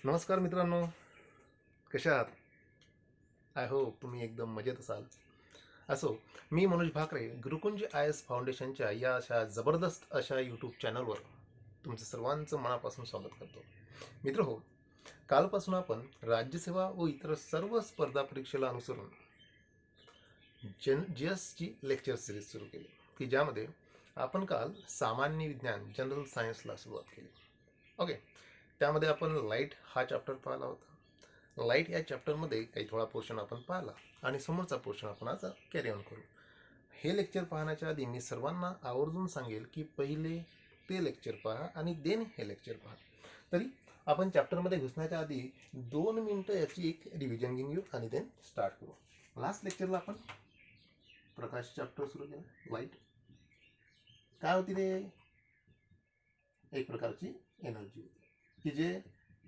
नमस्कार मित्रांनो, कशा आहात? आय होप तुम्ही एकदम मजेत असाल. असो, मी मनोज भाकरे गुरुकुंज आय एस फाउंडेशनच्या या अशा जबरदस्त अशा यूट्यूब चॅनलवर तुमचं सर्वांचं मनापासून स्वागत करतो. मित्र हो, कालपासून आपण राज्यसेवा व इतर सर्व स्पर्धा परीक्षेला अनुसरून जी एसची लेक्चर सिरीज सुरू केली, की ज्यामध्ये आपण काल सामान्य विज्ञान जनरल सायन्सला सुरुवात केली. ओके, त्यामध्ये आपण लाईट हा चॅप्टर पाहिला होता. लाईट या चॅप्टरमध्ये काही थोडा पोर्शन आपण पाहिला आणि समोरचा पोर्शन आपण आज कॅरी ऑन करू. हे लेक्चर पाहण्याच्या आधी मी सर्वांना आवर्जून सांगेल की पहिले ते लेक्चर पहा आणि देन हे लेक्चर पहा. तरी आपण चॅप्टरमध्ये घुसण्याच्या आधी 2 मिनटं याची एक रिव्हिजन घेऊ आणि देन स्टार्ट करू. लास्ट लेक्चरला आपण प्रकाश चॅप्टर सुरू केला. लाईट काय होती रे? एक प्रकारची एनर्जी होती की जे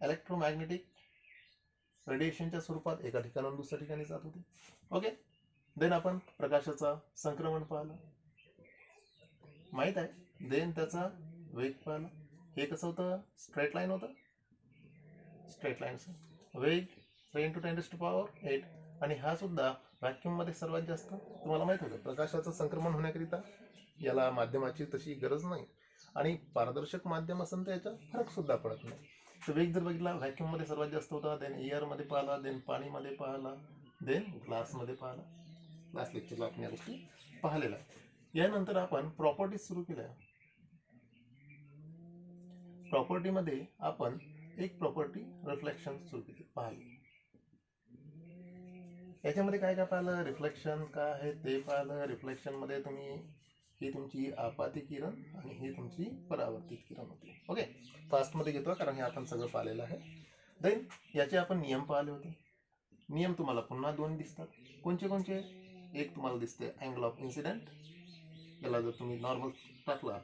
इलेक्ट्रोमॅग्नेटिक रेडिएशनच्या स्वरूपात एका ठिकाणाहून दुसऱ्या ठिकाणी जात होते. ओके, देन आपण प्रकाशाचा संक्रमण पाहिला, माहीत आहे. देन त्याचा वेग पाहिला. हे कसं होतं? स्ट्रेट लाईन होतं. स्ट्रेट लाईनचं वेग 10 to 10⁸ आणि हा सुद्धा व्हॅक्यूममध्ये सर्वात जास्त. तुम्हाला माहीत होतं प्रकाशाचं संक्रमण होण्याकरिता याला माध्यमाची तशी गरज नाही आणि पारदर्शक माध्यम असेल तर याचा फरक सुद्धा पडत नाही. तर वेग जर बघितला व्हॅक्यूममध्ये सर्वात जास्त होता, देन एअरमध्ये पाहिला, देन पाणीमध्ये पाहिला, देन ग्लासमध्ये पाहिला. लास्ट लेक्चरला आपण या गोष्टी पाहिलेल्या आहे. यानंतर आपण प्रॉपर्टीज सुरू केल्या. प्रॉपर्टीमध्ये आपण एक प्रॉपर्टी रिफ्लेक्शन सुरू केली पाहिली. याच्यामध्ये काय काय पाहिलं? रिफ्लेक्शन काय आहे ते पाहिलं. रिफ्लेक्शनमध्ये तुम्ही ही तुमची आपाती किरण आणि ही तुमची परावर्तित किरण होती. ओके, फास्टमध्ये घेतो कारण हे आपण सगळं पाहिलेलं आहे. देन याचे आपण नियम पाहिले होते. नियम तुम्हाला पुन्हा 2 दिसतात. कोणचे कोणचे? एक तुम्हाला दिसते अँगल ऑफ इन्सिडेंट. याला जर तुम्ही नॉर्मल टाकला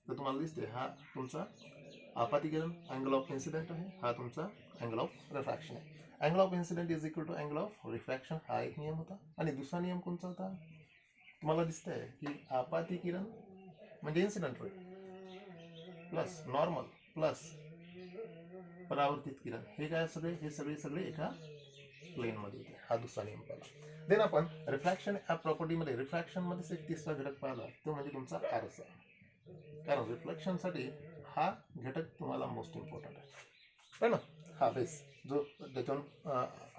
तर तुम्हाला दिसते हा तुमचा आपाती किरण अँगल ऑफ इन्सिडेंट आहे, हा तुमचा अँगल ऑफ रिफ्रॅक्शन आहे. Angle of incidence is equal to angle of refraction, हा एक नियम होता. आणि दुसरा नियम कोणता होता? तुम्हाला दिसतंय की आपाती किरण म्हणजे incident ray plus normal plus परावर्तित किरण, हे काय हे सगळे एका प्लेनमध्ये होते. हा दुसरा नियम पाहिला. देन आपण रिफ्रॅक्शन या प्रॉपर्टीमध्ये रिफ्रॅक्शनमध्येच एक तिसरा घटक पाहिला, तो म्हणजे तुमचा आरसा. कारण रिफ्लेक्शनसाठी हा घटक तुम्हाला मोस्ट इम्पॉर्टंट आहे ना. हा बेस जो त्याच्यातून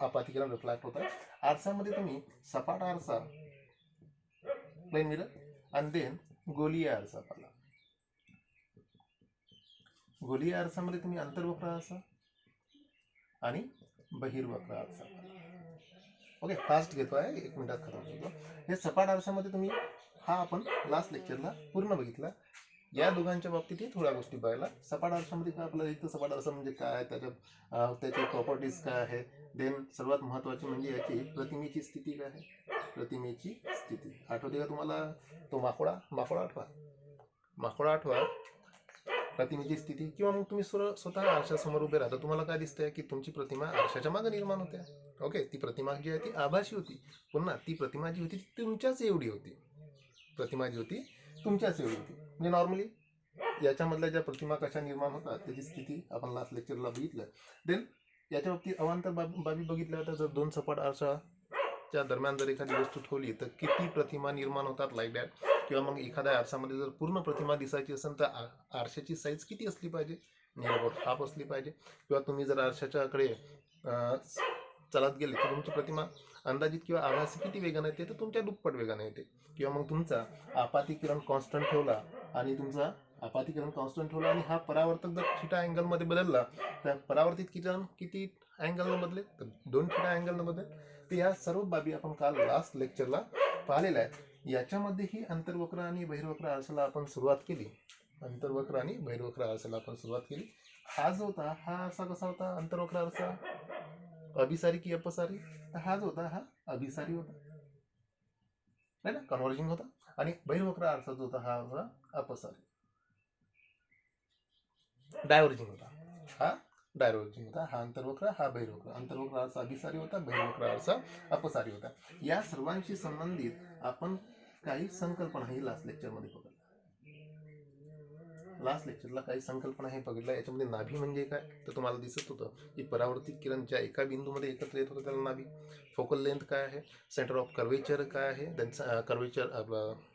आपातीकरण रिफ्लॅक्ट होतं. आरसामध्ये तुम्ही सपाट आरसा प्लेन मिरर आणि देन गोलीय आरसा पाहिला. गोलीय आरसामध्ये तुम्ही अंतर्वक्र आरसा आणि बहिर्वक्र आरसा पाहिला. ओके, फास्ट घेतो आहे, 1 मिनिटात खतम करतो. हे सपाट आरसामध्ये तुम्ही हा आपण लास्ट लेक्चरला पूर्ण बघितला. या दोघांच्या बाबतीतही थोड्या गोष्टी पाहिला. सपाट आरशामध्ये काय आपल्याला एक तर सपाट आरसा म्हणजे काय, त्याची प्रॉपर्टीज काय आहे. देन सर्वात महत्त्वाची म्हणजे याची प्रतिमेची स्थिती काय आहे. प्रतिमेची स्थिती आठवते का तुम्हाला? तो माकोडा आठवा. प्रतिमेची स्थिती. किंवा मग तुम्ही स्वतः आरशासमोर उभे राहता, तुम्हाला काय दिसतंय की तुमची प्रतिमा आरशाच्या मागे निर्माण होते. ओके, ती प्रतिमा जी आहे ती आभासी होती. पुन्हा ती प्रतिमा जी होती ती तुमच्याच एवढी होती. प्रतिमा जी होती तुमच्याच एवढी होती. म्हणजे नॉर्मली याच्यामधल्या ज्या प्रतिमा कशा निर्माण होतात त्याची स्थिती आपण लास्ट लेक्चरला बघितलं. देन याच्या बाबतीत अवांतर बाबी बघितल्या होत्या. जर 2 सपाट आरशाच्या दरम्यान जर एखादी वस्तू ठेवली तर किती प्रतिमा निर्माण होतात लाईक दॅट. किंवा मग एखाद्या आरशामध्ये जर पूर्ण प्रतिमा दिसायची असेल तर आरशाची साईज किती असली पाहिजे? नियर अबाउट हाफ असली पाहिजे. किंवा तुम्ही जर आरशाच्याकडे चालत गेले तर तुमची प्रतिमा अंदाजित किंवा आभासी किती वेगाने येते? तर तुमच्या दुप्पट वेगाने येते. किंवा मग तुमचा आपाती किरण कॉन्स्टंट ठेवला आणि तुमचा आपाती किरण कॉन्स्टंट ठेवला आणि हा परावर्तक जर थिटा अँगलमध्ये बदलला तर परावर्तित किरण किती अँगलनं बदलेल? तर 2 थिटा अँगलनं बदलेल. तर या सर्व बाबी आपण काल लास्ट लेक्चरला पाहिलेल्या आहेत. याच्यामध्येही अंतर्वक्र आणि बहिर्वक्र आरशाला आपण सुरुवात केली. अंतर्वक्र आणि बहिर्वक्र आरशाला आपण सुरुवात केली. हा जो होता हा आरसा कसा होता? अंतर्वक्र आरसा अभिसारी की अपसारी? हा जो होता हा अभिसारी होता, है ना, कन्व्हर्जिंग होता. आणि बहिर्वक्र आरसा जो होता हा होता अपसारी, डायव्हर्जिंग होता. हा डायव्हर्जिंग होता. हा अंतर्वक्र, हा बहिर्वक्र. अंतर्वक्र आरसा अभिसारी होता, बहिर्वक्र आरसा अपसारी होता. या सर्वांशी संबंधित आपण काही संकल्पना ही लास्ट लेक्चरमध्ये बघू. लास्ट लेक्चरला काही संकल्पना हे बघितल्या. याच्यामध्ये नाभी म्हणजे काय तर तुम्हाला दिसत होतं की परावर्तित किरण ज्या एका बिंदूमध्ये एकत्र येत होतं त्याला नाभी. फोकल लेंथ काय आहे, सेंटर ऑफ कर्वेचर काय आहे, then curvature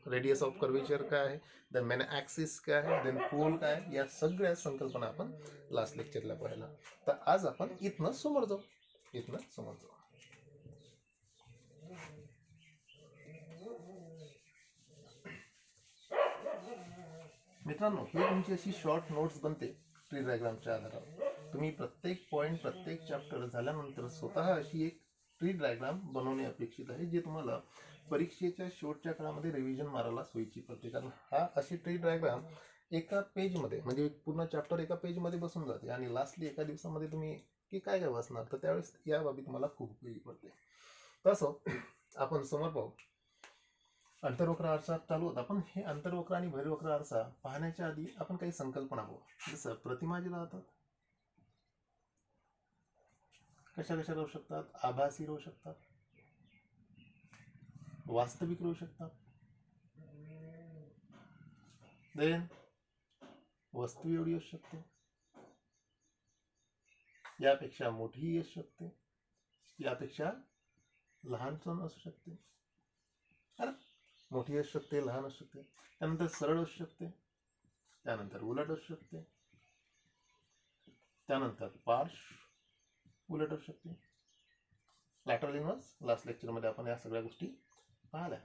radius of curvature काय आहे, देन मेन ॲक्सिस काय आहे, देन पोल काय आहे, या सगळ्या संकल्पना आपण लास्ट लेक्चरला पाहिला. तर आज आपण इथनं समोर जाऊ. मित्रांनो, ही तुमची अशी शॉर्ट नोट्स बनते ट्री डायग्रामच्या आधारावर. तुम्ही प्रत्येक पॉईंट प्रत्येक चॅप्टर झाल्यानंतर स्वतः अशी एक ट्री डायग्राम बनवणे अपेक्षित आहे, जे तुम्हाला परीक्षेच्या शेवटच्या काळामध्ये रिव्हिजन मारायला सोयीची पडते. कारण हा अशी ट्री डायग्राम एका पेजमध्ये म्हणजे पूर्ण चॅप्टर एका पेजमध्ये बसून जाते आणि लास्टली एका दिवसामध्ये तुम्ही की काय काय वाचणार, तर त्यावेळेस या बाबी तुम्हाला खूप उपयोगी पडते. तसं आपण समोर पाहू. अंतर्वक्र आरसा चालू होता. पण हे अंतर्वक्र आणि बहिर्वक्र आरसा पाहण्याच्या आधी आपण काही संकल्पना बघू. जसं प्रतिमा जी राहतात कशा कशा राहू शकतात, आभासी राहू शकतात, वास्तविक राहू शकतात, देन वस्तू एवढी असू शकते, यापेक्षा मोठीही असू शकते, यापेक्षा लहान पण असू शकते, मोठी असू शकते, लहान असू शकते, त्यानंतर सरळ असू शकते, त्यानंतर उलट असू शकते, त्यानंतर पार्श्व उलट असू शकते, लॅटरल इन्व्हर्स. लास्ट लेक्चरमध्ये आपण या सगळ्या गोष्टी पाहिल्या,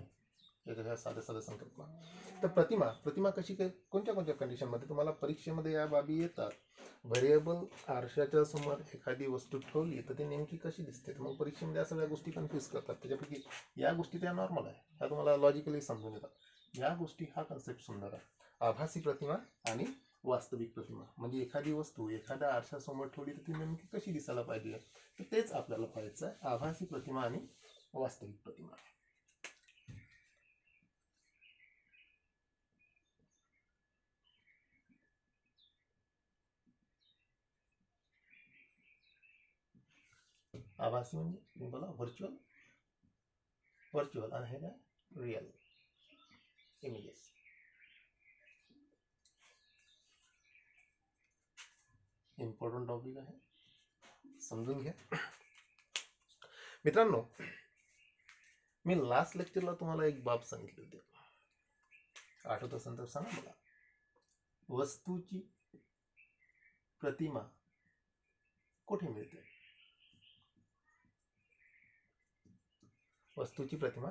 याच्या साध्या साध्या संकल्पना. तर प्रतिमा कशी काय कोणत्या कोणत्या कंडिशनमध्ये तुम्हाला परीक्षेमध्ये या बाबी येतात. व्हेरिएबल आरशाच्या समोर एखादी वस्तू ठेवली तर ती नेमकी कशी दिसते. मग परीक्षेमध्ये या सगळ्या गोष्टी कन्फ्यूज करतात. त्याच्यापैकी या गोष्टी त्या नॉर्मल आहे, ह्या तुम्हाला लॉजिकली समजून येतात. या गोष्टी हा कन्सेप्ट सुंदर आहे. आभासी प्रतिमा आणि वास्तविक प्रतिमा म्हणजे एखादी वस्तू एखाद्या आरशासमोर ठेवली तर ती नेमकी कशी दिसायला पाहिजे, तर तेच आपल्याला पाहायचं आहे. आभासी प्रतिमा आणि वास्तविक प्रतिमा. आभासी म्हणजे तुम्ही बोला व्हर्च्युअल आणि हे काय रिअल इमेजेस. इम्पॉर्टंट टॉपिक आहे, समजून घ्या. मित्रांनो, मी लास्ट लेक्चरला तुम्हाला एक बाब सांगितली होती, आठवत असेल तर सांगा मला. वस्तूची प्रतिमा कुठे मिळते. वस्तूची प्रतिमा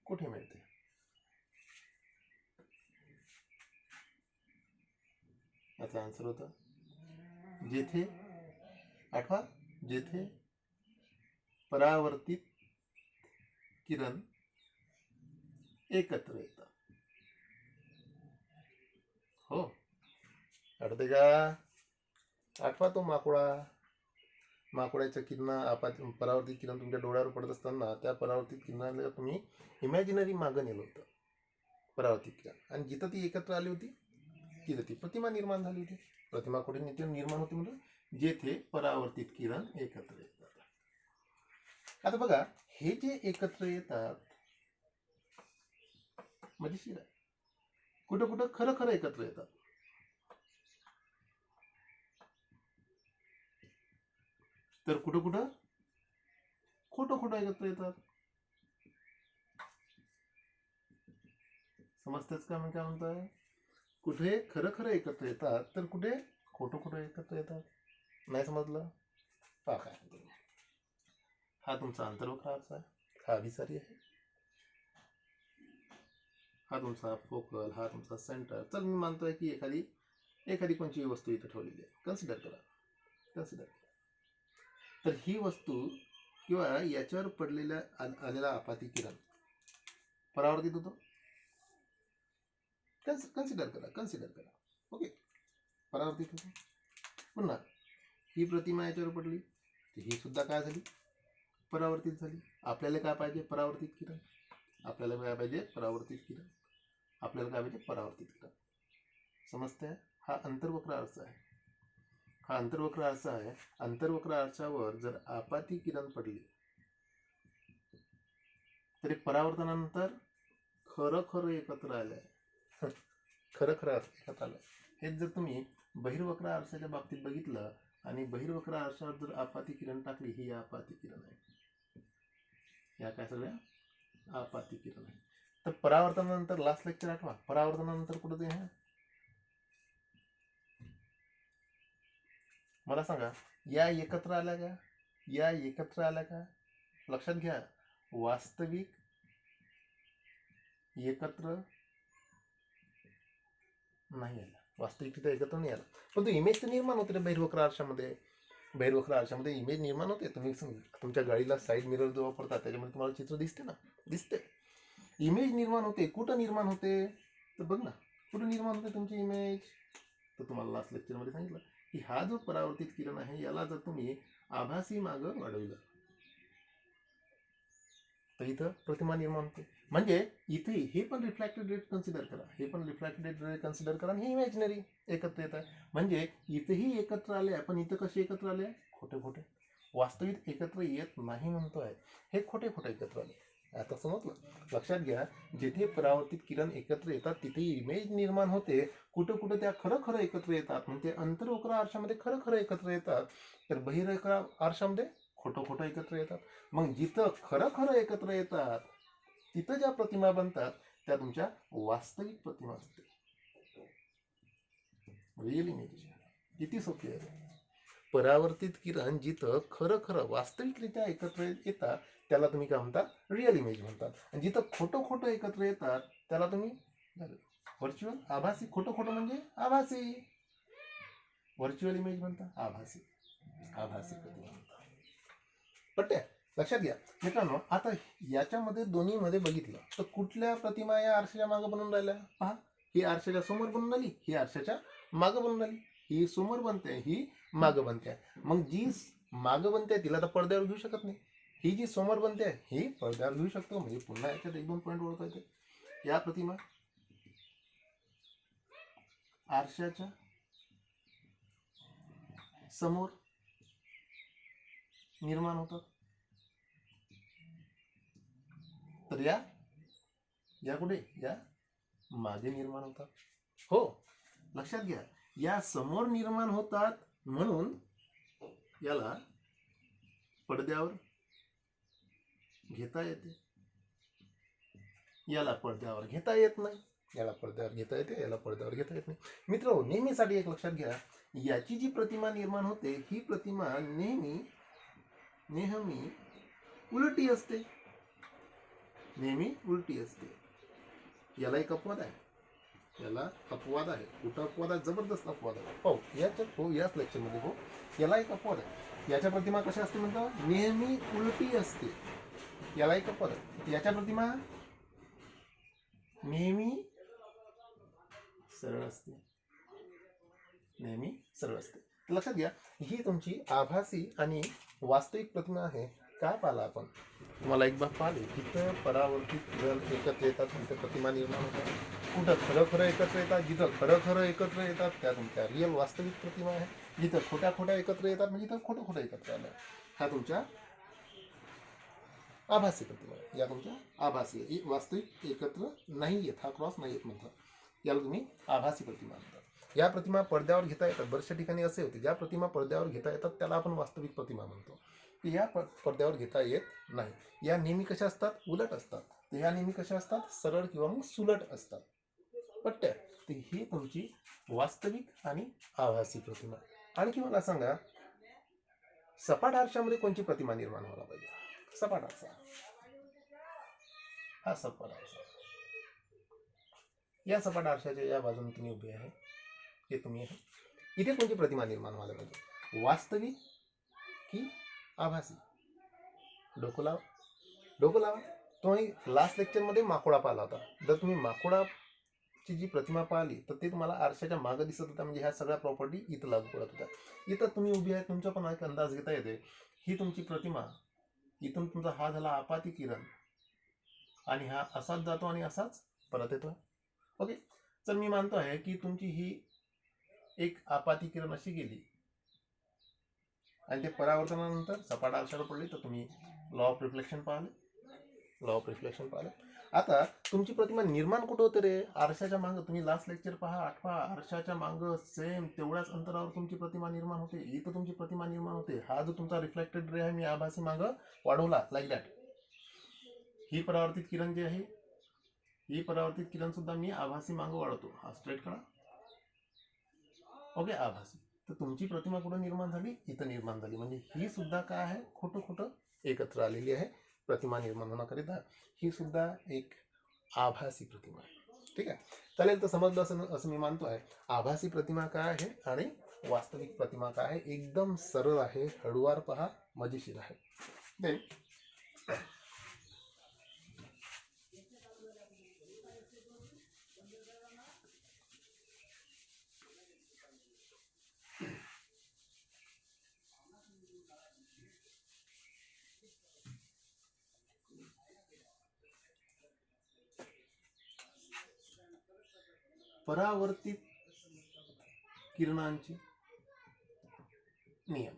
कुठे मिळते. याचा आन्सर होता जेथे, आठवा, जेथे परावर्तित किरण एकत्र येतात. हो, आठवते का. आठवा तो माकुळाच्या किरण, परावर्तित किरण तुमच्या डोळ्यावर पडत असताना त्या परावर्तित किरणाला तुम्ही इमॅजिनरी मागं नेलं होतं परावर्तित किरण, आणि जिथं ती एकत्र आली होती तिथं ती प्रतिमा निर्माण झाली होती. प्रतिमा कुठे निर्माण होती म्हणजे जेथे परावर्तित किरण एकत्र येतात. आता बघा, हे जे एकत्र येतात म्हणजे कुठं कुठं खरं खरं एकत्र येतात, तर कुठं कुठं खोटं खोटं एकत्र येतात. समजतेच का मी काय म्हणतोय. कुठे खरं खरं एकत्र येतात तर कुठे खोटं खोटं एकत्र येतात. नाही समजलं. पहा काय, हा तुमचा अंतर्वक्र आरसा आहे, हा अभिसारी आहे, हा तुमचा फोकल, हा तुमचा सेंटर. चल मी मानतोय की एखादी कोणची वस्तू इथं ठेवलेली आहे. कन्सिडर करा. तर ही वस्तू किंवा याच्यावर पडलेल्या आलेला आपाती किरण परावर्तित होतो. कन्सिडर करा. ओके, परावर्तित होतो. पुन्हा ही प्रतिमा याच्यावर पडली तर ही सुद्धा काय झाली, परावर्तित झाली. आपल्याला काय पाहिजे, परावर्तित किरण. समजते. हा अंतर्वक्र आरसा आहे. अंतर्वक्र आरशावर जर आपाती किरण पडली तरी परावर्तनानंतर खरं खरं एकत्र आलंय. हेच जर तुम्ही बहिर्वक्र आरशाच्या बाबतीत बघितलं आणि बहिर्वक्र आरशावर जर आपाती किरण टाकली, ही आपाती किरण आहे, या काय सगळ्या आपाती किरण आहे. तर परावर्तनानंतर लास्ट लेक्चर आठवा, परावर्तनानंतर कुठं ते आहे मला सांगा. या एकत्र आल्या का, या एकत्र आल्या का? लक्षात घ्या, वास्तविक एकत्र नाही आला, वास्तविकता एकत्र नाही आला, पण तो इमेज तर निर्माण होते रे बहिर्वक्र आरशामध्ये. बहिर्वक्र आरशामध्ये इमेज निर्माण होते. तुम्ही तुमच्या गाडीला साईड मिरर जो वापरता त्याच्यामध्ये तुम्हाला चित्र दिसते ना, दिसते, इमेज निर्माण होते. कुठं निर्माण होते तर बघ ना, कुठं निर्माण होते तुमची इमेज. तर तुम्हाला लास्ट लेक्चरमध्ये सांगितलं की हा जो परावर्तित किरण आहे याला जर तुम्ही आभासी मागं वाढवलं तर इथं प्रतिमा निर्माण होते. म्हणजे इथे हे पण रिफ्लॅक्टेड रेट कन्सिडर करा, हे पण रिफ्लॅक्टेड रेट कन्सिडर करा, आणि हे इमॅजिनरी एकत्र येत आहे. म्हणजे इथेही एकत्र आले, पण इथं कसे एकत्र आले, खोटे खोटे. वास्तविक एकत्र येत नाही म्हणतोय, हे खोटे खोटे एकत्र आले. आता समजलं. लक्षात घ्या, जिथे परावर्तित किरण एकत्र येतात तिथे इमेज निर्माण होते. कुठं कुठं त्या खरं खरं एकत्र येतात, म्हणजे अंतर्वक्र आरशामध्ये खरं खरं एकत्र येतात, तर बहिर्वक्र आरशामध्ये खोटं खोटं एकत्र येतात. मग जिथं खरं खरं एकत्र येतात तिथं ज्या प्रतिमा बनतात त्या तुमच्या वास्तविक प्रतिमा असते, रिअल इमेज. किती सोपी आहे. परावर्तित किरण जिथं खरं खरं वास्तविकरित्या एकत्र येतात त्याला तुम्ही काय म्हणता, रिअल इमेज म्हणतात. आणि जिथं खोटं खोटं एकत्र येतात त्याला तुम्ही व्हर्च्युअल, आभासी. खोटं खोटं म्हणजे आभासी, व्हर्च्युअल इमेज म्हणता, आभासी, आभासी प्रतिमा म्हणतात. पट्ट्या लक्षात घ्या मित्रांनो. आता याच्यामध्ये दोन्हीमध्ये बघितलं तर कुठल्या प्रतिमा या आरशाच्या मागं बनून राहिल्या पहा. ही आरशाच्या समोर बनून राहिली, ही आरशाच्या मागं बनून राहिली. ही समोर बनते, ही मागं बनते. मग जी मागं बनते तिला तर पडद्यावर घेऊ शकत नाही, ही जी समोर बनते ही पडद्यावर घेऊ शकतो. म्हणजे पुन्हा याच्यात एक दोन पॉईंट ओळखायचे. या प्रतिमा आरशाच्या समोर निर्माण होतात, तर या कुठे, या मागे निर्माण होतात. हो, लक्षात घ्या, या समोर निर्माण होतात म्हणून याला पडद्यावर घेता येते, याला पडद्यावर घेता येत नाही. याला पडद्यावर घेता येते, याला पडद्यावर घेता येत नाही. मित्र नेहमीसाठी एक लक्षात घ्या, याची जी प्रतिमा निर्माण होते ही प्रतिमा नेहमी उलटी असते, नेहमी उलटी असते. याला एक अपवाद आहे, याला अपवाद आहे. कुठं अपवाद आहे, जबरदस्त अपवाद आहे. हो याच्यात, हो याच लेक्चरमध्ये हो, याला एक अपवाद आहे. याच्या प्रतिमा कशा असते म्हणतो, नेहमी उलटी असते, याला एक अपवाद आहे. याच्या प्रतिमा नेहमी सरळ असते, नेहमी सरळ असते. लक्षात घ्या, ही तुमची आभासी आणि वास्तविक प्रतिमा आहे. काय पाहिलं आपण, तुम्हाला एक बाब पाहिले, जिथं परावर्तित किरण एकत्र येतात तिथं प्रतिमा निर्माण होतात. कुठं खरं खरं एकत्र येतात, जिथं खरं खरं एकत्र येतात त्या तुमच्या रिअल वास्तविक प्रतिमा आहे. जिथं खोट्या खोट्या एकत्र येतात म्हणजे जिथं खोटं खोटं एकत्र आलं, हा तुमच्या आभासी प्रतिमा आहे. या तुमच्या आभासी आहे, वास्तविक एकत्र नाही येत, हा क्रॉस नाही येत म्हणतात, याला तुम्ही आभासी प्रतिमा म्हणतात. या प्रतिमा पडद्यावर घेता येतात. बऱ्याचशा ठिकाणी असे होते, ज्या प्रतिमा पडद्यावर घेता येतात त्याला आपण वास्तविक प्रतिमा म्हणतो, की या पडद्यावर घेता येत नाही. या नेहमी कशा असतात, उलट असतात. तर या नेहमी कशा असतात, सरळ किंवा मग सुलट असतात. पट्ट्या, तर ही तुमची वास्तविक आणि आभासी प्रतिमा. आणखी मला सांगा, सपाट आरशामध्ये कोणती प्रतिमा निर्माण व्हायला पाहिजे. सपाट आरसा, हा सपाट आरसा. या सपाट आरशाच्या या बाजूने तुम्ही उभे आहे, हे तुम्ही आहे. इथे कोणती प्रतिमा निर्माण व्हायला पाहिजे, वास्तविक की आभासी. डोकं लावा, डोकं लावा. तुम्ही लास्ट लेक्चरमध्ये माकोडा पाहिला होता. जर तुम्ही माकोडाची जी प्रतिमा पाहिली तर ते तुम्हाला आरशाच्या मागं दिसत होता, म्हणजे ह्या सगळ्या प्रॉपर्टी इथं लागू पडत होत्या. इथं तुम्ही उभी आहे, तुमचा पण एक अंदाज घेता येते. ही तुमची प्रतिमा, इथून तुमचा हा झाला आपाती किरण, आणि हा असाच जातो आणि असाच परत येतो. ओके, तर मी मानतो आहे की तुमची ही एक आपाती किरण अशी गेली आणि ते परावर्तनानंतर सपाट आरशाला पडली, तर तुम्ही लॉ ऑफ रिफ्लेक्शन पाहिले, लॉ ऑफ रिफ्लेक्शन पाहिले. आता तुमची प्रतिमा निर्माण कुठं होते रे? आरशाच्या मागं. तुम्ही लास्ट लेक्चर पहा, आठवा. आरशाच्या मागं सेम तेवढ्याच अंतरावर तुमची प्रतिमा निर्माण होते. इथं तुमची प्रतिमा निर्माण होते. हा जो तुमचा रिफ्लेक्टेड रे आहे, मी आभासी मागं वाढवला लाईक दॅट. ही परावर्तित किरण जी आहे, ही परावर्तित किरण सुद्धा मी आभासी मागं वाढवतो. हा स्ट्रेट करा. ओके, आभासी. तर तुमची प्रतिमा कुठं निर्माण झाली? इथं निर्माण झाली. म्हणजे ही सुद्धा काय आहे? खोटं खोटं एकत्र आलेली आहे प्रतिमा निर्माण होण्याकरिता. ही सुद्धा एक आभासी प्रतिमा आहे. ठीक आहे, चालेल. तर समजलं असं मी मानतो आहे. आभासी प्रतिमा काय आहे आणि वास्तविक प्रतिमा काय आहे? एकदम सरळ आहे, हळूवार पहा, मजेशीर आहे. देन परावर्तित किरणांचे नियम.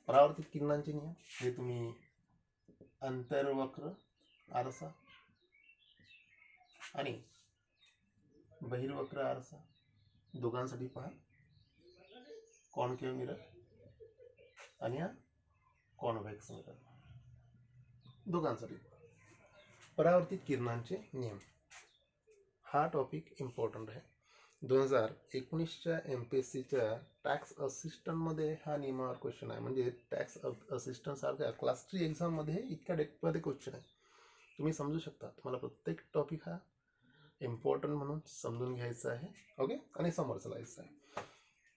परावर्तित किरणांचे नियम हे तुम्ही अंतर्वक्र आरसा आणि बहिर्वक्र आरसा दोघांसाठी पहा. कॉनकेव्ह मिरर आणि हा कॉन्व्हेक्स मिरर दोघांसाठी. परावर्तित किरणांचे नियम हा टॉपिक इम्पॉर्टंट आहे. 2019च्या MPSCच्या टॅक्स असिस्टंटमध्ये हा नियमावर क्वेश्चन आहे. म्हणजे टॅक्स असिस्टंट सारख्या क्लास 3 एक्झाममध्ये इतक्या डेप्थमध्ये क्वेश्चन आहे. तुम्ही समजू शकता. तुम्हाला प्रत्येक टॉपिक हा इम्पॉर्टंट म्हणून समजून घ्यायचा आहे. ओके, आणि समोर चालायचं आहे.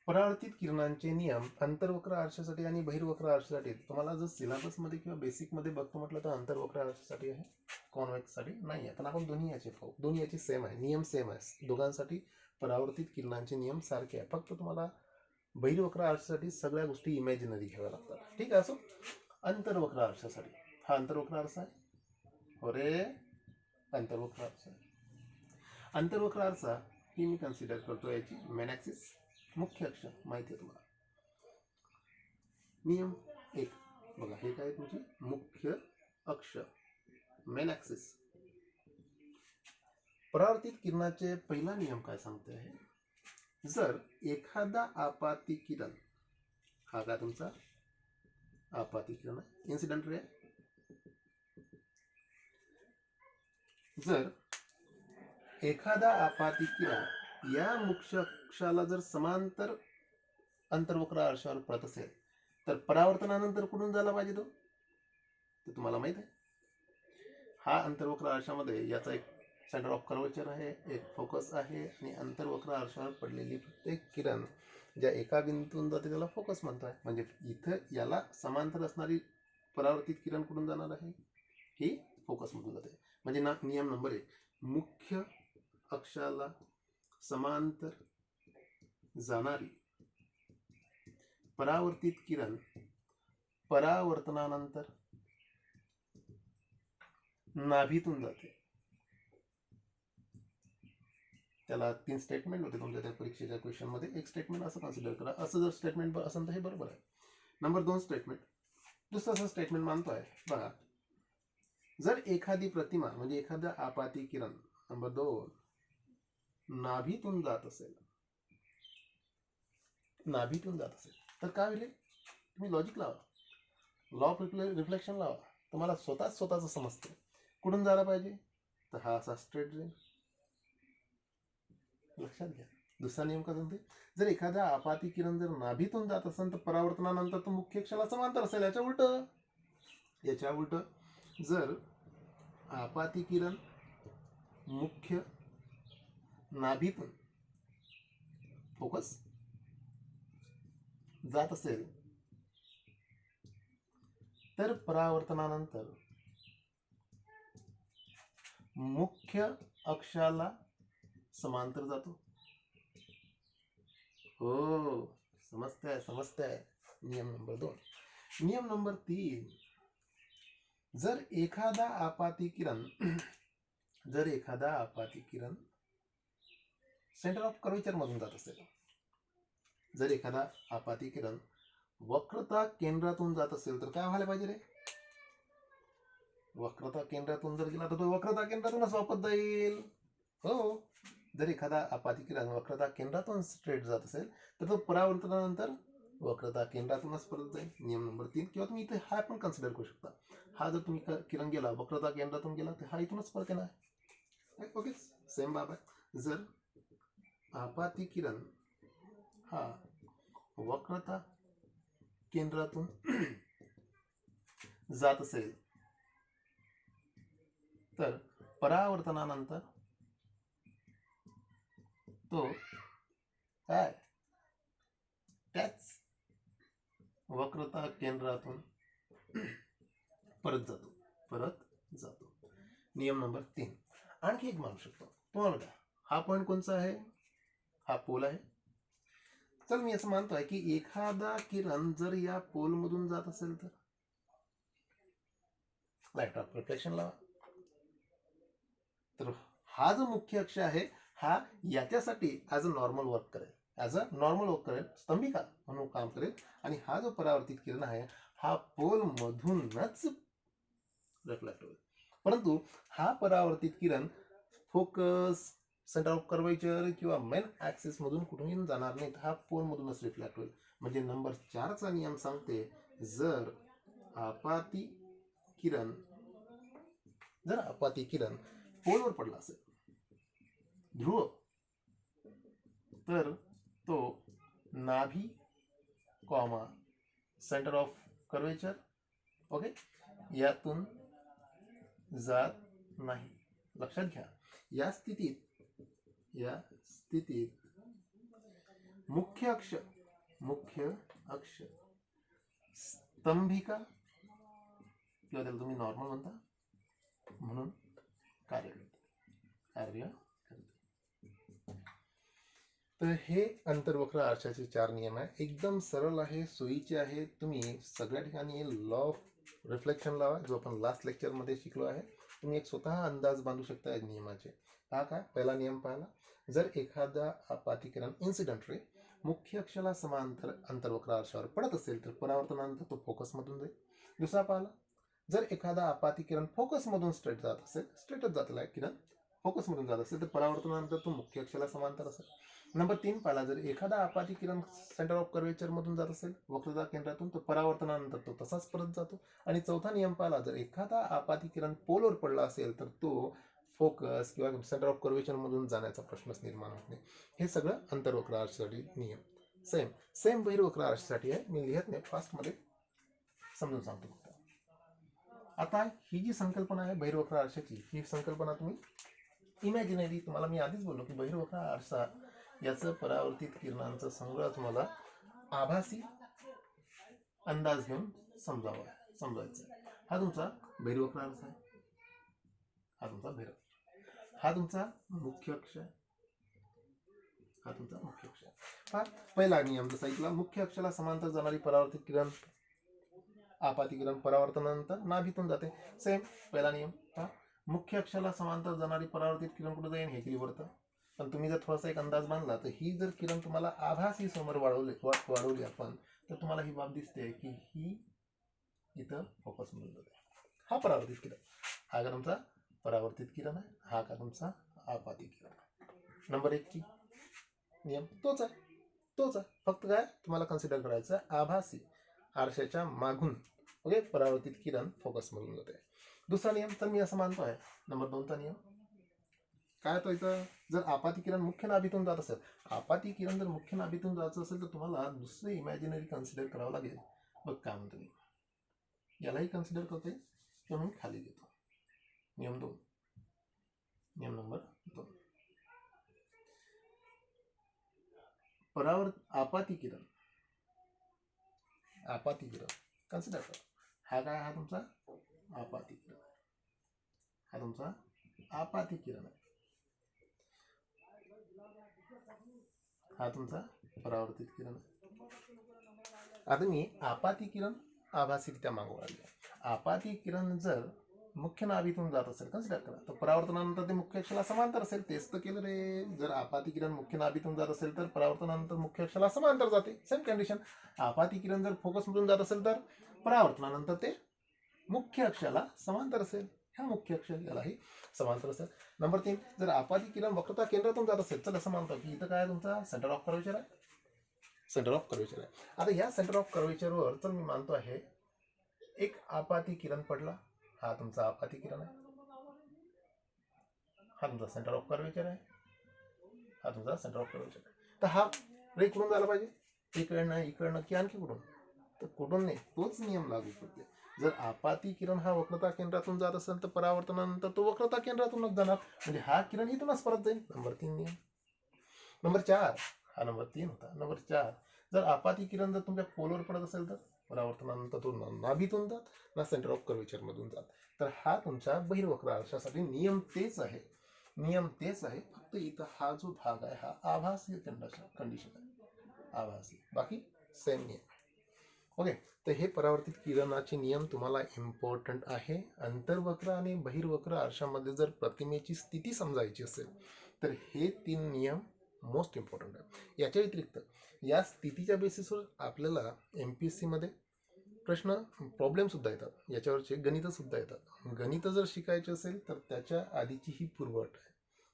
परावर्तित किरणांचे नियम अंतर्वक्र आरशासाठी आणि बहिर्वक्र आरशासाठी. तुम्हाला जर सिलेबसमध्ये किंवा बेसिकमध्ये बघतो म्हटलं तर अंतर्वक्र आरशासाठी आहे, कॉन्व्हेक्ससाठी नाही आहे. पण आपण दोन्ही याचे सेम आहे, नियम सेम आहे दोघांसाठी. परावर्तित किरणांचे नियम सारखे आहे. फक्त तुम्हाला बहिर्वक्र आरशासाठी सगळ्या गोष्टी इमॅजिनरी घ्याव्या लागतात. ठीक आहे. असो, अंतर्वक्र आरशासाठी हा अंतर्वक्र आरसा आहे. हो रे, अंतर्वक्र आरसा आहे. अंतर्वक्र आरसा ही मी कन्सिडर करतो याची मेन ॲक्सिस, मुख्य अक्ष माहिती आहे तुम्हाला. नियम 1 बघा, हे काय तुमची मुख्य अक्ष, मेन ॲक्सिस. परावर्तित किरणाचे पहिला नियम काय सांगते आहे? जर एखादा आपाती किरण, हा काय तुमचा आपाती किरण आहे, इन्सिडेंट रे. जर एखादा आपाती किरण या मुख्य अक्षाला जर समांतर अंतर्वक्र आरशावर पडत असेल तर परावर्तनानंतर कुठून झाला पाहिजे तो? तर तुम्हाला माहित आहे, हा अंतर्वक्र आरशामध्ये याचा एक सेंटर ऑफ कर्वेचर आहे, एक फोकस आहे. आणि अंतर्वक्र आरशावर पडलेली प्रत्येक किरण ज्या एका बिंदूतून जाते त्याला फोकस म्हणतोय. म्हणजे इथं याला समांतर असणारी परावर्तित किरण कुठून जाणार आहे? ही फोकसमधून जाते. म्हणजे नियम नंबर 1, मुख्य अक्षाला समांतर जाणारी परावर्तित किरण परावर्तनानंतर नाभीतून जाते. त्याला 3 स्टेटमेंट होते तुमच्या त्या परीक्षेच्या क्वेश्चन मध्ये. एक स्टेटमेंट असं कन्सिडर करा. असं जर स्टेटमेंट असेल तर हे बरोबर आहे. नंबर 2 स्टेटमेंट, दुसरं स्टेटमेंट मानतो आहे बघा. जर एखादी प्रतिमा म्हणजे एखादा आपाती किरण, नंबर 2, नाभीतून जात असेल, तर काय होईल? तुम्ही लॉजिक लावा, लॉ ऑफ रिफ्लेक्शन लावा, तुम्हाला स्वतःच समजते कुठून जायला पाहिजे. तर हा असा स्ट्रेट रेल. लक्षात घ्या. दुसरा नियम काय सांगते? जर एखादा आपाती किरण जर नाभीतून जात असेल तर परावर्तनानंतर तो मुख्य अक्षाला समांतर असेल. याच्या उलट जर आपाती किरण मुख्य नाभीतून फोकस जात असेल तर परावर्तनानंतर मुख्य अक्षाला समांतर जातो. हो, समजतंय. नियम नंबर 2. नियम नंबर 3, जर एखादा आपाती किरण सेंटर ऑफ कर्वेचर मधून जात असेल, जर एखादा आपाती किरण वक्रता केंद्रातून जात असेल तर काय व्हायला पाहिजे रे? वक्रता केंद्रातून जर गेला तर तो वक्रता केंद्रातूनच वापस जाईल. हो, जर एखादा आपाती किरण वक्रता केंद्रातून स्ट्रेट जात असेल तर तो परावर्तनानंतर वक्रता केंद्रातूनच परत जाईल. नियम नंबर 3. किंवा तुम्ही इथे हा पण कन्सिडर करू शकता. हा जर तुम्ही किरण गेला वक्रता केंद्रातून गेला तर हा इथूनच परत येणार आहे. ओके, सेम बाब आहे. जर आपाती किरण हा वक्रता केंद्रातून जात असेल तर परावर्तनानंतर तो काय त्याच वक्रता केंद्रातून परत जातो. नियम नंबर 3. आणखी एक मानू शकतो तुम्हाला. हा पॉइंट कोणचा आहे? हा पोल आहे. चल मी असं मानतोय की एखादा किरण जर या पोल मधून जात असेल तर लाईट ऑफ रिफ्लेक्शन लावा. तर हा जो मुख्य अक्ष आहे हा याच्यासाठी ॲज अ नॉर्मल वर्क करेल, स्तंभिका म्हणून काम करेल. आणि हा जो परावर्तित किरण आहे हा पोल मधूनच रिफ्लेक्ट होईल. परंतु हा परावर्तित किरण फोकस, सेंटर ऑफ कर्वेचर किंवा मेन ऍक्सिस मधून कुठूनही जाणार नाही. हा पोल मधूनच रिफ्लेक्ट होईल. म्हणजे नंबर 4 चा नियम सांगते जर आपाती किरण पोलवर पडला असेल ध्रुव तर तो नाभी comma centre of curvature okay यातून जात नाही. लक्षात घ्या, या स्थितीत मुख्य अक्ष स्तंभिका किंवा त्याला तुम्ही नॉर्मल म्हणता म्हणून कार्य करते. तर हे अंतर्वक्र आरशाचे 4 नियम आहे. एकदम सरळ आहे, सोयीचे आहे. तुम्ही सगळ्या ठिकाणी लॉ ऑफ रिफ्लेक्शन लावा जो आपण लास्ट लेक्चर मध्ये शिकलो आहे. तुम्ही एक स्वतः अंदाज बांधू शकता या नियमाचे. हा काय पहिला नियम पाहिला, जर एखादा आपाती किरण इन्सिडेंट रे मुख्य अक्षाला समांतर अंतर्वक्र आरशावर पडत असेल तर परावर्तनानंतर तो फोकस मधून जाईल. दुसरा पाहिला, जर एखादा आपाती किरण फोकस मधून स्ट्रेटच जात किरण फोकस मधून जात असेल तर परावर्तनानंतर तो मुख्य अक्षाला समांतर असेल. नंबर 3 पाहिला, जर एखादा आपाती किरण सेंटर ऑफ कर्वेचर मधून जात असेल वक्रता केंद्रातून तो परावर्तनानंतर तो तसाच परत जातो. आणि चौथा नियम पाहिला, जर एखादा आपाती किरण पोलवर पडला असेल तर तो फोकस किंवा सेंटर ऑफ कर्वेचर मधून जाण्याचा प्रश्नच निर्माण होत नाही. हे सगळं अंतर्वक्र आरशासाठी नियम. सेम बहिर्वक्र आरशासाठी आहे. मी लिहित नाही, फास्ट मध्ये समजून सांगतो. आता ही जी संकल्पना आहे बहिर्वक्र आरशाची, ही संकल्पना तुम्ही इमॅजिनरी, तुम्हाला मी आधीच बोललो की बहिर्वक्र आरसा याचं परावर्तित किरणांचं संग्रह तुम्हाला आभासी अंदाज घेऊन समजायचं. हा तुमचा बहिर्वक्र आरसा आहे. हा तुमचा मुख्य अक्ष आहे. पहिला नियम जसा ऐकला, मुख्य अक्षाला समांतर जाणारी परावर्तित किरण आपाती किरण परावर्तनानंतर नाभीतून जाते. सेम पहिला नियम. मुख्य अक्षाला समांतर जाणारी परावर्तित किरण कुठे जाईल हे केली पण तुम्ही जर थोडासा एक अंदाज बांधला तर ही जर किरण तुम्हाला आभासी समोर वाढवली आपण तर तुम्हाला ही बाब दिसते की ही इथं फोकस म्हणून जाते. हा परावर्तित किरण, हा का तुमचा परावर्तित किरण आहे, हा का तुमचा आपाती किरण आहे. नंबर 1 ची नियम तोच आहे. फक्त काय तुम्हाला कन्सिडर करायचं, आभासी आरशाच्या मागून ओके परावर्तित किरण फोकस मधून जाते. दुसरा नियम तर मी असं मानतो आहे नंबर 2 चा नियम काय तो इथं, जर आपाती किरण मुख्य नाभीतून जात असेल, जायचं असेल तर तुम्हाला दुसरे इमॅजिनरी कन्सिडर करावं लागेल. बघ काय म्हणतो मी, यालाही कन्सिडर करते किंवा मी खाली घेतो. नियम नंबर 2, आपाती किरण कन्सिडर करा. हा काय, हा तुमचा आपाती किरण आहे. हा तुमचा परावर्तित किरण आहे. आता मी आपाती किरण आभासीरित्या मागू लागले. आपाती किरण जर मुख्य नाभीतून जात असेल कन्सिडर करा तर परावर्तनानंतर ते मुख्य अक्षाला समांतर असेल. तेच तर केलं रे. जर आपाती किरण मुख्य नाभीतून जात असेल तर परावर्तनानंतर मुख्य अक्षाला समांतर जाते. Same condition. आपाती किरण जर फोकस मधून जात असेल तर परावर्तनानंतर ते मुख्य अक्षाला समांतर असेल, ह्या मुख्य अक्षर यालाही समांतर असेल. नंबर 3, जर आपाती किरण वक्रता केंद्रातून जात असेल, चला असं मानतो की इथं काय तुमचा सेंटर ऑफ कर्वेचर आहे, सेंटर ऑफ कर्वेचर आहे. आता या सेंटर ऑफ कर्वेचरवर तर मी मानतो आहे एक आपाती किरण पडला, हा तुमचा आपाती किरण आहे, हा तुमचा सेंटर ऑफ कर्वेचर आहे, हा तुमचा सेंटर ऑफ कर्वेचर आहे. तर हा रे कुठून झाला पाहिजे, इकडनं की आणखी कुठून, तर कुठून नाही, तोच नियम लागू पडते. जर आपाती किरण हा वक्रता केंद्रातून जात असेल तर परावर्तनानंतर तो वक्रता केंद्रातूनच जाणार, म्हणजे हा किरण इथूनच परत जाईल. नंबर 3 नियम. नंबर 4, हा नंबर 3 होता. नंबर 4, जर आपाती किरण जर तुमच्या पोलवर पडत असेल तर परावर्तनानंतर तो नाभीतून जात ना सेंटर ऑफ कर्वेचर मधून जात. तर हा तुमच्या बहिर्वक्र आरशासाठी नियम तेच आहे, नियम तेच आहे. फक्त इथं हा जो भाग आहे हा आभासी कंडिशन आहे, आभासी, बाकी सेम नियम. ओके, तर हे परावर्तित किरणाचे नियम तुम्हाला इम्पॉर्टंट आहे. अंतर्वक्र आणि बहिर्वक्र आरशामध्ये जर प्रतिमेची स्थिती समजायची असेल तर हे 3 नियम मोस्ट इम्पॉर्टंट आहे. याच्या व्यतिरिक्त या स्थितीच्या बेसिसवर आपल्याला MPSC मध्ये प्रश्न प्रॉब्लेमसुद्धा येतात, याच्यावरचे गणितंसुद्धा येतात. गणितं जर शिकायचे असेल तर त्याच्या आधीची ही पूर्वअट आहे.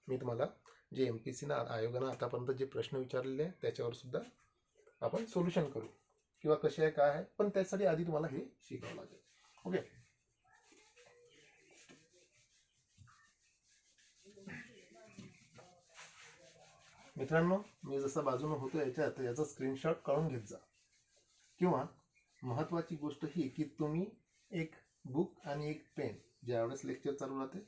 मी तुम्हाला जे MPSC आयोगानं आतापर्यंत जे प्रश्न विचारलेले आहेत त्याच्यावर सुद्धा आपण सोल्युशन करू किंवा कसे आहे काय आहे, पण त्यासाठी आधी तुम्हाला हे शिकावं लागेल. ओके, मित्रांनो, मी जसं बाजूनं होतो याच्यात याचा स्क्रीनशॉट काढून घेत जा. किंवा महत्त्वाची गोष्ट ही की तुम्ही एक बुक आणि एक पेन ज्यावेळेस लेक्चर चालू राहते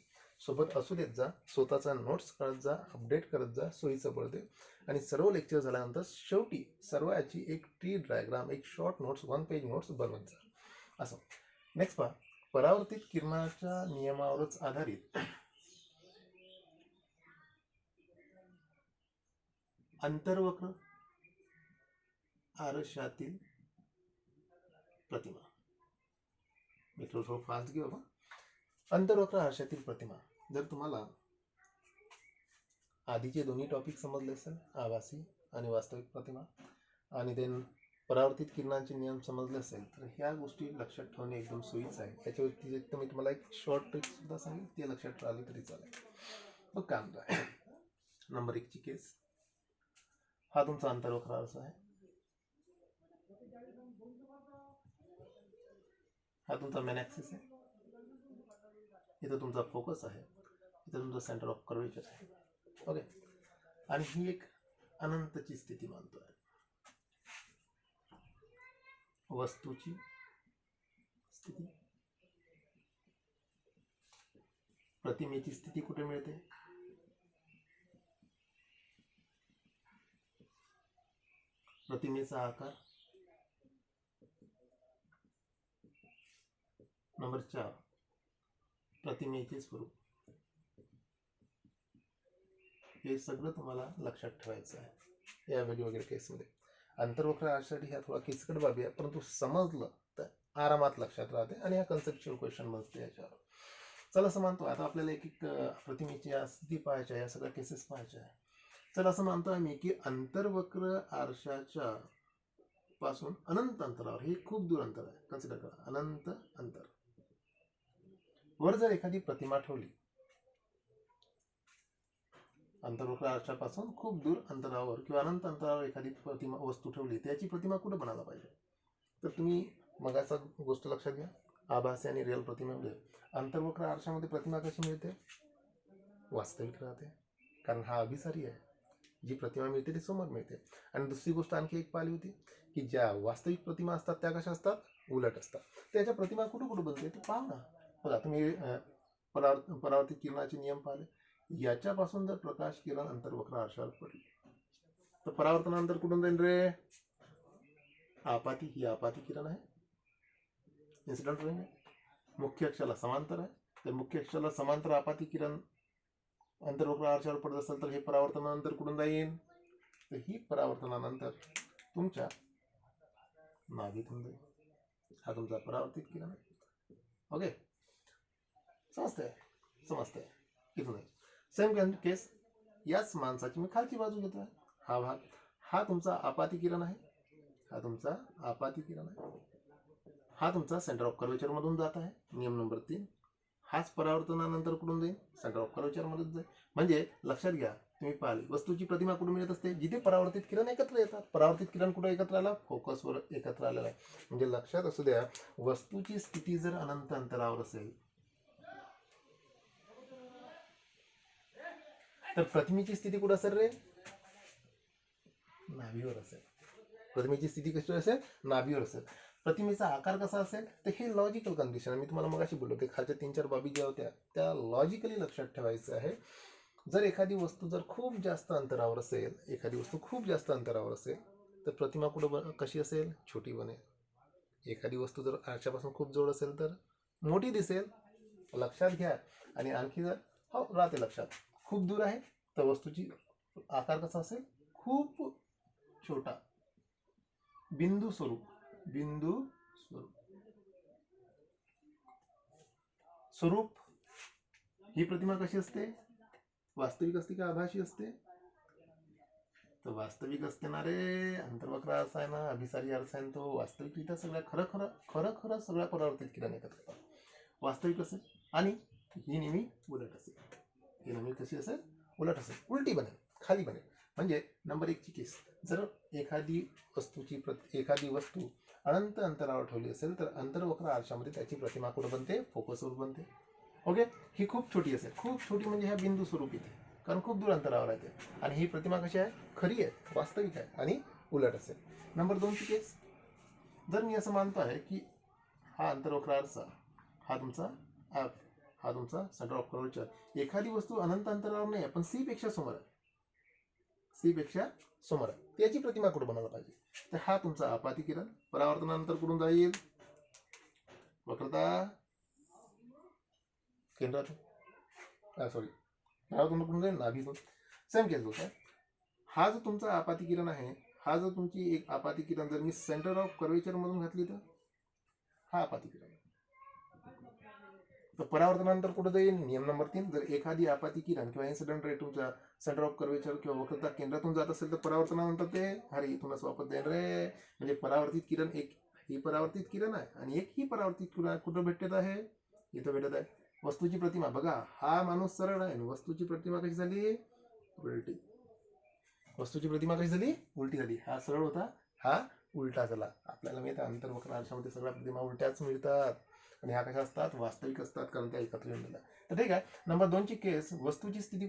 सोबत असू देत जा, स्वतःचा नोट्स काढत जा, अपडेट करत जा, सोयीचं पडते. आणि सर्व लेक्चर झाल्यानंतर शेवटी सर्वाची एक ट्री डायग्राम, एक शॉर्ट नोट्स, 1 पेज नोट्स बनवत जा. असं. नेक्स्ट पहा, परावर्तित किरणाच्या नियमावरच आधारित अंतर्वक्र आरशातील प्रतिमा. मी थोडं फास्ट घेऊ बा. अंतर्वक्र आरशातील प्रतिमा, जर तुम्हाला आधीचे दोन्ही टॉपिक समजले असेल, आभासी आणि वास्तविक प्रतिमा, आणि देन परावर्तित किरणांचे नियम समजले असेल तर ह्या गोष्टी लक्षात ठेवणे एकदम सोयीचं आहे. याच्या व्यतिरिक्त मी तुम्हाला एक शॉर्ट ट्रिक सुद्धा सांगेल, ते लक्षात राहिली तरी चालेल. मग काम काय, नंबर 1 ची केस, हा तुमचा अंतर्वक्र आरसा आहे, हा तुमचा मेन ॲक्सिस आहे, इथं तुमचा फोकस आहे, इथं तुमचा सेंटर ऑफ कर्वेचर आहे. ओके, आणि ही एक अनंतची स्थिती मानतो आहे. वस्तूची स्थिती, प्रतिमेची स्थिती कुठे मिळते, प्रतिमेचा आकार. नंबर 4, प्रतिमेचे स्वरूप. हे सगळं तुम्हाला लक्षात ठेवायचं आहे या वेगवेगळ्या केसमध्ये. अंतर्वक्र आरशासाठी ह्या थोडा किचकट बाबी आहे, परंतु समजलं तर आरामात लक्षात राहते आणि ह्या कन्सेप्च्युअल क्वेश्चन बनते याच्यावर. चला असं मानतो आता आपल्याला एक एक प्रतिमेची या स्थिती पाहायच्या, या सगळ्या केसेस पाहायच्या आहे. चला असं मानतो आम्ही की अंतर्वक्र आरशाच्या पासून अनंत अंतरावर, हे खूप दूर अंतर आहे, कन्सिडर करा अनंत अंतर, वर जर एखादी प्रतिमा ठेवली, अंतर्वक्र आरशापासून खूप दूर अंतरावर किंवा अनंत अंतरावर एखादी प्रतिमा वस्तू ठेवली, त्याची प्रतिमा कुठं बनायला पाहिजे, तर तुम्ही मगाचा गोष्ट लक्षात घ्या, आभासी आणि रिअल प्रतिमेमध्ये अंतर्वक्र आरशामध्ये प्रतिमा कशी मिळते, वास्तविक राहते, कारण हा अभिसारी आहे. जी प्रतिमा मिळते ती समोर मिळते. आणि दुसरी गोष्ट आणखी एक पाहिली होती की ज्या वास्तविक प्रतिमा असतात त्या कशा असतात, उलट असतात. त्याच्या प्रतिमा कुठं कुठं बनते ते पाहा ना. बघा तुम्ही परावर्तित किरणाचे नियम पाहिले, याच्यापासून जर प्रकाश किरण अंतर्वक्र आरशावर पडली तर परावर्तनानंतर कुठून जाईल रे, आपाती, ही आपाती किरण आहे, इन्सिडेंट रेंज आहे, मुख्य अक्षाला समांतर आहे, तर मुख्य अक्षाला समांतर आपाती किरण अंतर्वक्र आरशावर पडत असेल तर हे परावर्तनानंतर कुठून जाईल, तर ही परावर्तनानंतर तुमच्या नाभीतून जाईल. हा तुमचा परावर्तित किरण आहे. ओके, समजतंय, समजतंय, इथून आहे. सेम केस याच माणसाची मी खालची बाजू घेतोय, हा भाग, हा तुमचा आपाती किरण आहे, हा तुमचा आपाती किरण आहे, हा तुमचा सेंटर ऑफ कर्वेचर मधून जात आहे, नियम नंबर 3. हाच परावर्तनानंतर कुठून जाईल, सेंटर ऑफ कर्वेचर मधून जाईल. म्हणजे लक्षात घ्या, तुम्ही पाहिली वस्तूची प्रतिमा कुठून मिळत असते, जिथे परावर्तित किरण एकत्र येतात. परावर्तित किरण कुठे एकत्र आला, फोकसवर एकत्र आलेला आहे. म्हणजे लक्षात असू द्या, वस्तूची स्थिती जर अनंत अंतरावर असेल तर प्रतिमेची स्थिती कुठे असेल रे, नाभीवर असेल. प्रतिमेची स्थिती कशी असेल, नाभीवर असेल. प्रतिमेचा आकार कसा असेल, तर हे लॉजिकल कंडिशन आहे. मी तुम्हाला मगाशी बोललो ते खालच्या 3-4 बाबी ज्या होत्या त्या लॉजिकली लक्षात ठेवायचं आहे. जर एखादी वस्तू जर खूप जास्त अंतरावर असेल, तर प्रतिमा कुठं कशी असेल, छोटी बनेल. एखादी वस्तू जर आरशापासून खूप जवळ असेल तर मोठी दिसेल. लक्षात घ्या. आणि आणखी जर राहते लक्षात, खूप दूर आहे तर वस्तूची आकार कसा असेल, खूप छोटा, बिंदू स्वरूप. ही प्रतिमा कशी असते, वास्तविक असते का आभासी असते, तर वास्तविक असते ना रे. अंतर्वक्र आरसा आहे ना, अभिसारी आरसा आहे तो वास्तविकरित्या सगळ्या खरं सगळ्या परावर्तित किरण एकत्र येतात, वास्तविक असेल. आणि ही नेहमी उलट असेल, ही नेहमी कशी असेल, उलट असेल, उलटी बनेल, खाली बनेल. म्हणजे नंबर 1 ची केस, जर एखादी वस्तू अनंत अंतरावर ठेवली असेल तर अंतर्वक्र आरशामध्ये त्याची प्रतिमा कुठं बनते, फोकसवर बनते. ओके. ही खूप छोटी असेल, खूप छोटी म्हणजे ह्या बिंदू स्वरूप येते, कारण खूप दूर अंतरावर आहे. आणि ही प्रतिमा कशी आहे, खरी आहे, वास्तविक आहे आणि उलट असेल. नंबर 2 ची केस, जर मी असं मानतो आहे की हा अंतर्वक्र आरसा, हा तुमचा सेंटर ऑफ कर्वेचर, एखादी वस्तू अनंत अंतरावर नाही पण सी पेक्षा समोर आहे, त्याची प्रतिमा कुठं बनायला पाहिजे, तर हा तुमचा आपाती किरण परावर्तनानंतर कुठून जाईल, वक्रता केंद्रातून, परावर्तन कुठून जाईल, नाभीतून. सेम केस होत आहे. हा जो तुमचा आपाती किरण आहे, हा जो तुमची एक आपाती किरण जर मी सेंटर ऑफ कर्वेचर मधून घातली तर हा आपाती किरण, तर परावर्तनानंतर कुठं जाईल, नियम नंबर 3. जर एखादी आपाती किरण किंवा इन्सिडेंट रे तुमच्या सेंटर ऑफ कर्वेचर किंवा वक्रता केंद्रातून जात असेल तर परावर्तनानंतर ते इथूनच वापस जाईल रे. म्हणजे परावर्तित किरण, एक ही परावर्तित किरण आहे आणि एक ही परावर्तित किरण कुठं भेटत आहे, इथं भेटत आहे. वस्तूची प्रतिमा बघा, हा माणूस सरळ आहे, वस्तूची प्रतिमा कशी झाली, उलटी. उलटी झाली. हा सरळ होता, हा उलटा झाला. आपल्याला माहिती आहे अंतर्वक्र आरशामध्ये सगळ्या प्रतिमा उलट्याच मिळतात आणि ह्या कशा असतात, वास्तविक असतात, कारण त्या एकत्र येऊन गेल्या. तर ठीक आहे. नंबर 2 ची केस, वस्तूची स्थिती